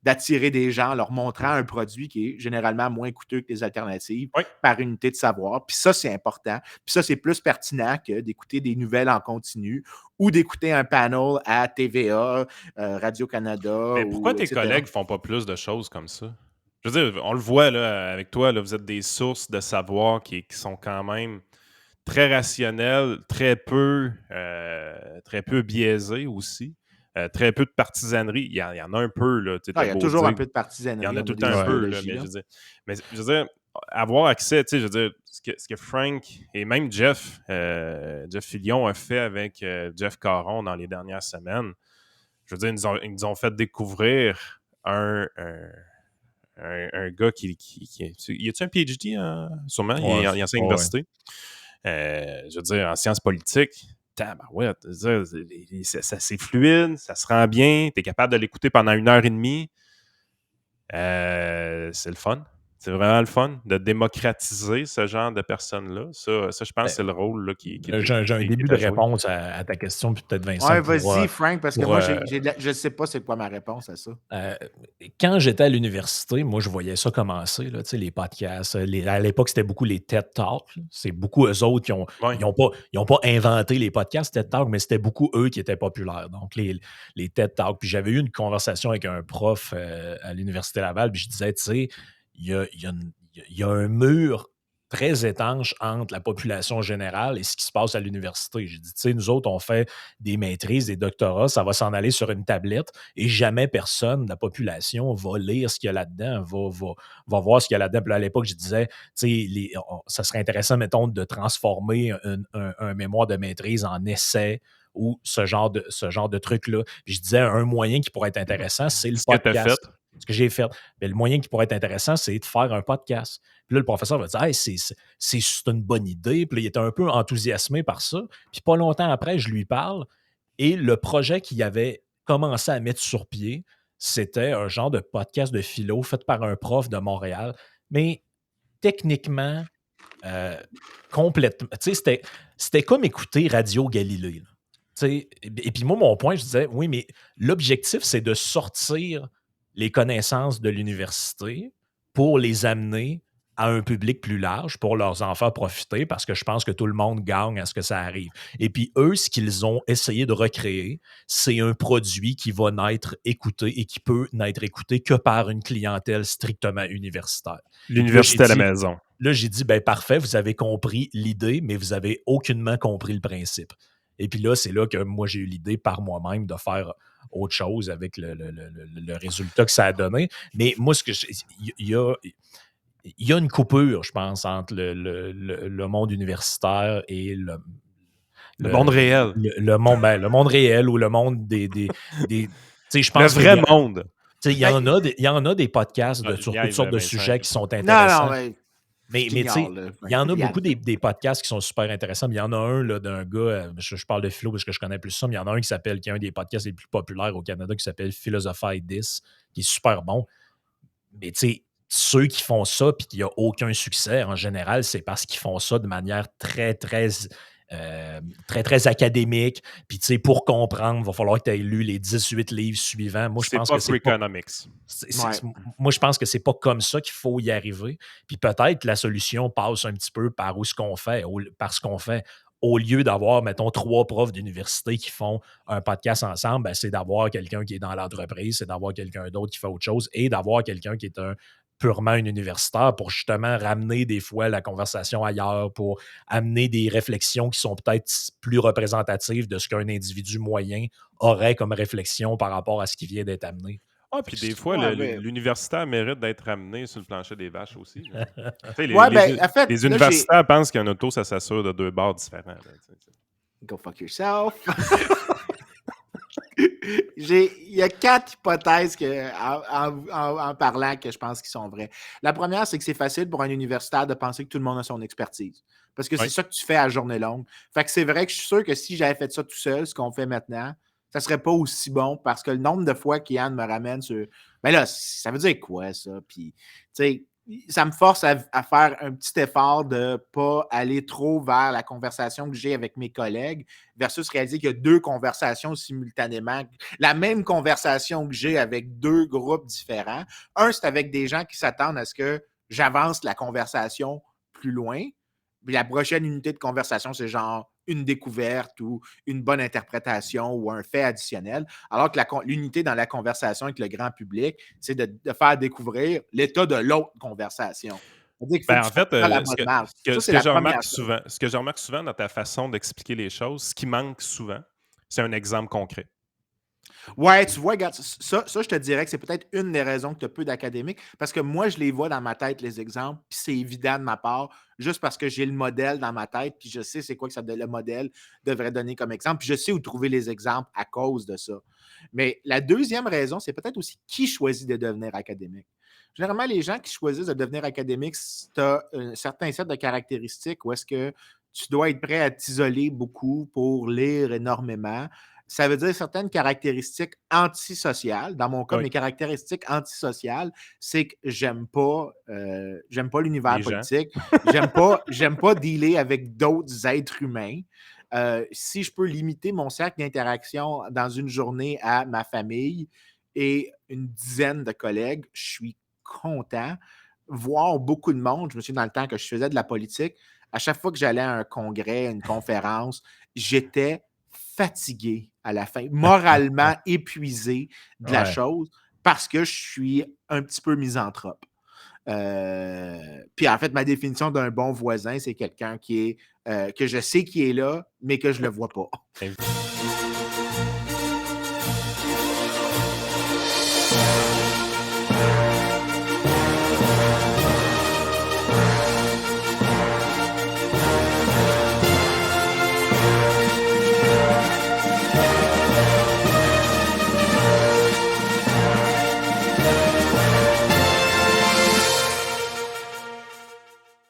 d'attirer des gens en leur montrant un produit qui est généralement moins coûteux que les alternatives par unité de savoir. Puis ça, c'est important. Puis ça, c'est plus pertinent que d'écouter des nouvelles en continu ou d'écouter un panel à TVA, Radio-Canada. Mais pourquoi tes collègues ne font pas plus de choses comme ça? Je veux dire, on le voit là, avec toi, là, vous êtes des sources de savoir qui sont quand même très rationnel, très peu biaisé aussi. Très peu de partisanerie. Il y en a un peu. Là, il y a toujours un peu de partisanerie. Il y en a tout le temps un peu. Là, mais je veux dire, avoir accès, je veux dire, ce que Frank et même Jeff Fillion a fait avec Jeff Caron dans les dernières semaines, je veux dire, ils nous ont fait découvrir un gars qui y a-tu un PhD sûrement? Il enseigne à l'université. Je veux dire, en sciences politiques, c'est fluide, ça se rend bien, tu es capable de l'écouter pendant 1h30. C'est le fun. C'est vraiment le fun de démocratiser ce genre de personnes-là. Ça je pense que c'est le rôle là, qui est. J'ai un début de réponse à ta question, puis peut-être Vincent. Ouais, vas-y, Frank, parce que moi, je ne sais pas c'est quoi ma réponse à ça. Quand j'étais à l'université, moi, je voyais ça commencer, là, les podcasts. À l'époque, c'était beaucoup les TED Talks. C'est beaucoup eux autres qui n'ont pas inventé les podcasts TED Talks, mais c'était beaucoup eux qui étaient populaires. Donc, les TED Talks. Puis j'avais eu une conversation avec un prof à l'Université Laval, puis je disais, tu sais, il y a un mur très étanche entre la population générale et ce qui se passe à l'université. J'ai dit, tu sais, nous autres, on fait des maîtrises, des doctorats, ça va s'en aller sur une tablette et jamais personne de la population va lire ce qu'il y a là-dedans, va voir ce qu'il y a là-dedans. Puis là, à l'époque, je disais, tu sais, ça serait intéressant, mettons, de transformer un mémoire de maîtrise en essai ou ce genre de truc-là. Puis je disais, un moyen qui pourrait être intéressant, c'est le podcast. Ce que j'ai fait. Mais le moyen qui pourrait être intéressant, c'est de faire un podcast. Puis là, le professeur va dire, hey, c'est une bonne idée. Puis là, il était un peu enthousiasmé par ça. Puis pas longtemps après, je lui parle. Et le projet qu'il avait commencé à mettre sur pied, c'était un genre de podcast de philo fait par un prof de Montréal. Mais techniquement, complètement. Tu sais, c'était comme écouter Radio Galilée. Et puis moi, mon point, je disais, oui, mais l'objectif, c'est de sortir les connaissances de l'université pour les amener à un public plus large, pour leurs enfants profiter, parce que je pense que tout le monde gagne à ce que ça arrive. Et puis eux, ce qu'ils ont essayé de recréer, c'est un produit qui va n'être écouté et qui peut n'être écouté que par une clientèle strictement universitaire. L'université à la maison. Là, j'ai dit, ben parfait, vous avez compris l'idée, mais vous avez aucunement compris le principe. Et puis là, c'est là que moi, j'ai eu l'idée par moi-même de faire autre chose avec le résultat que ça a donné. Mais moi, il y a une coupure, je pense, entre le monde universitaire et le monde réel. Le monde réel ou le monde des je pense le vrai monde. Il y en a des podcasts sur toutes sortes de sujets qui sont intéressants. Non, mais tu sais, il y en a beaucoup des podcasts qui sont super intéressants. Mais il y en a un là, d'un gars, je parle de philo parce que je connais plus ça, mais il y en a un qui est un des podcasts les plus populaires au Canada qui s'appelle Philosophy This, qui est super bon. Mais tu sais, ceux qui font ça puis qu'il n'y a aucun succès, en général, c'est parce qu'ils font ça de manière très, très très, très académique. Puis, tu sais, pour comprendre, il va falloir que tu aies lu les 18 livres suivants. Moi, je C'est pense pas que c'est pas. Freakonomics. Ouais. Moi, je pense que c'est pas comme ça qu'il faut y arriver. Puis peut-être la solution passe un petit peu par ce qu'on fait, par ce qu'on fait. Au lieu d'avoir, mettons, 3 profs d'université qui font un podcast ensemble, ben, c'est d'avoir quelqu'un qui est dans l'entreprise, c'est d'avoir quelqu'un d'autre qui fait autre chose et d'avoir quelqu'un qui est purement un universitaire pour justement ramener des fois la conversation ailleurs, pour amener des réflexions qui sont peut-être plus représentatives de ce qu'un individu moyen aurait comme réflexion par rapport à ce qui vient d'être amené. Ah, puis des fois, Ouais, mais... l'universitaire mérite d'être ramené sur le plancher des vaches aussi. Tu sais, Ouais, ben, en fait, les là, j'ai... universitaires pensent qu'un auto, ça s'assure de 2 bords différents. Là, tu sais. Go fuck yourself. Il y a 4 hypothèses en parlant que je pense qui sont vraies. La première, c'est que c'est facile pour un universitaire de penser que tout le monde a son expertise. Parce que c'est Oui. ça que tu fais à journée longue. Fait que c'est vrai que je suis sûr que si j'avais fait ça tout seul, ce qu'on fait maintenant, ça serait pas aussi bon parce que le nombre de fois qu'Yann me ramène sur. Ben là, ça veut dire quoi, ça? Puis, tu sais, ça me force à faire un petit effort de ne pas aller trop vers la conversation que j'ai avec mes collègues versus réaliser qu'il y a 2 conversations simultanément. La même conversation que j'ai avec 2 groupes différents. Un, c'est avec des gens qui s'attendent à ce que j'avance la conversation plus loin. Puis la prochaine unité de conversation, c'est genre une découverte ou une bonne interprétation ou un fait additionnel. Alors que l'unité dans la conversation avec le grand public, c'est de faire découvrir l'état de l'autre conversation. C'est-à-dire qu'il faut Ben, que en tu fasses fait, la bonne marche. Ça, c'est ce que la je première remarque chose. souvent, ce que je remarque souvent dans ta façon d'expliquer les choses, ce qui manque souvent, c'est un exemple concret. Ouais, tu vois, regarde, ça, je te dirais que c'est peut-être une des raisons que tu as peu d'académiques, parce que moi, je les vois dans ma tête, les exemples, puis c'est évident de ma part, juste parce que j'ai le modèle dans ma tête, puis je sais c'est quoi que le modèle devrait donner comme exemple, puis je sais où trouver les exemples à cause de ça. Mais la deuxième raison, c'est peut-être aussi qui choisit de devenir académique. Généralement, les gens qui choisissent de devenir académique, tu as un certain set de caractéristiques où est-ce que tu dois être prêt à t'isoler beaucoup pour lire énormément. Ça veut dire certaines caractéristiques antisociales. Dans mon cas, Oui. mes caractéristiques antisociales, c'est que j'aime pas l'univers Les gens. politique. J'aime pas dealer avec d'autres êtres humains. Si je peux limiter mon cercle d'interaction dans une journée à ma famille et une dizaine de collègues, je suis content. Voir beaucoup de monde, je me souviens dans le temps que je faisais de la politique, à chaque fois que j'allais à un congrès, une conférence, j'étais fatigué à la fin, moralement épuisé de la Ouais. chose parce que je suis un petit peu misanthrope. Puis en fait, ma définition d'un bon voisin, c'est quelqu'un qui est que je sais qui est là, mais que je ne le vois pas.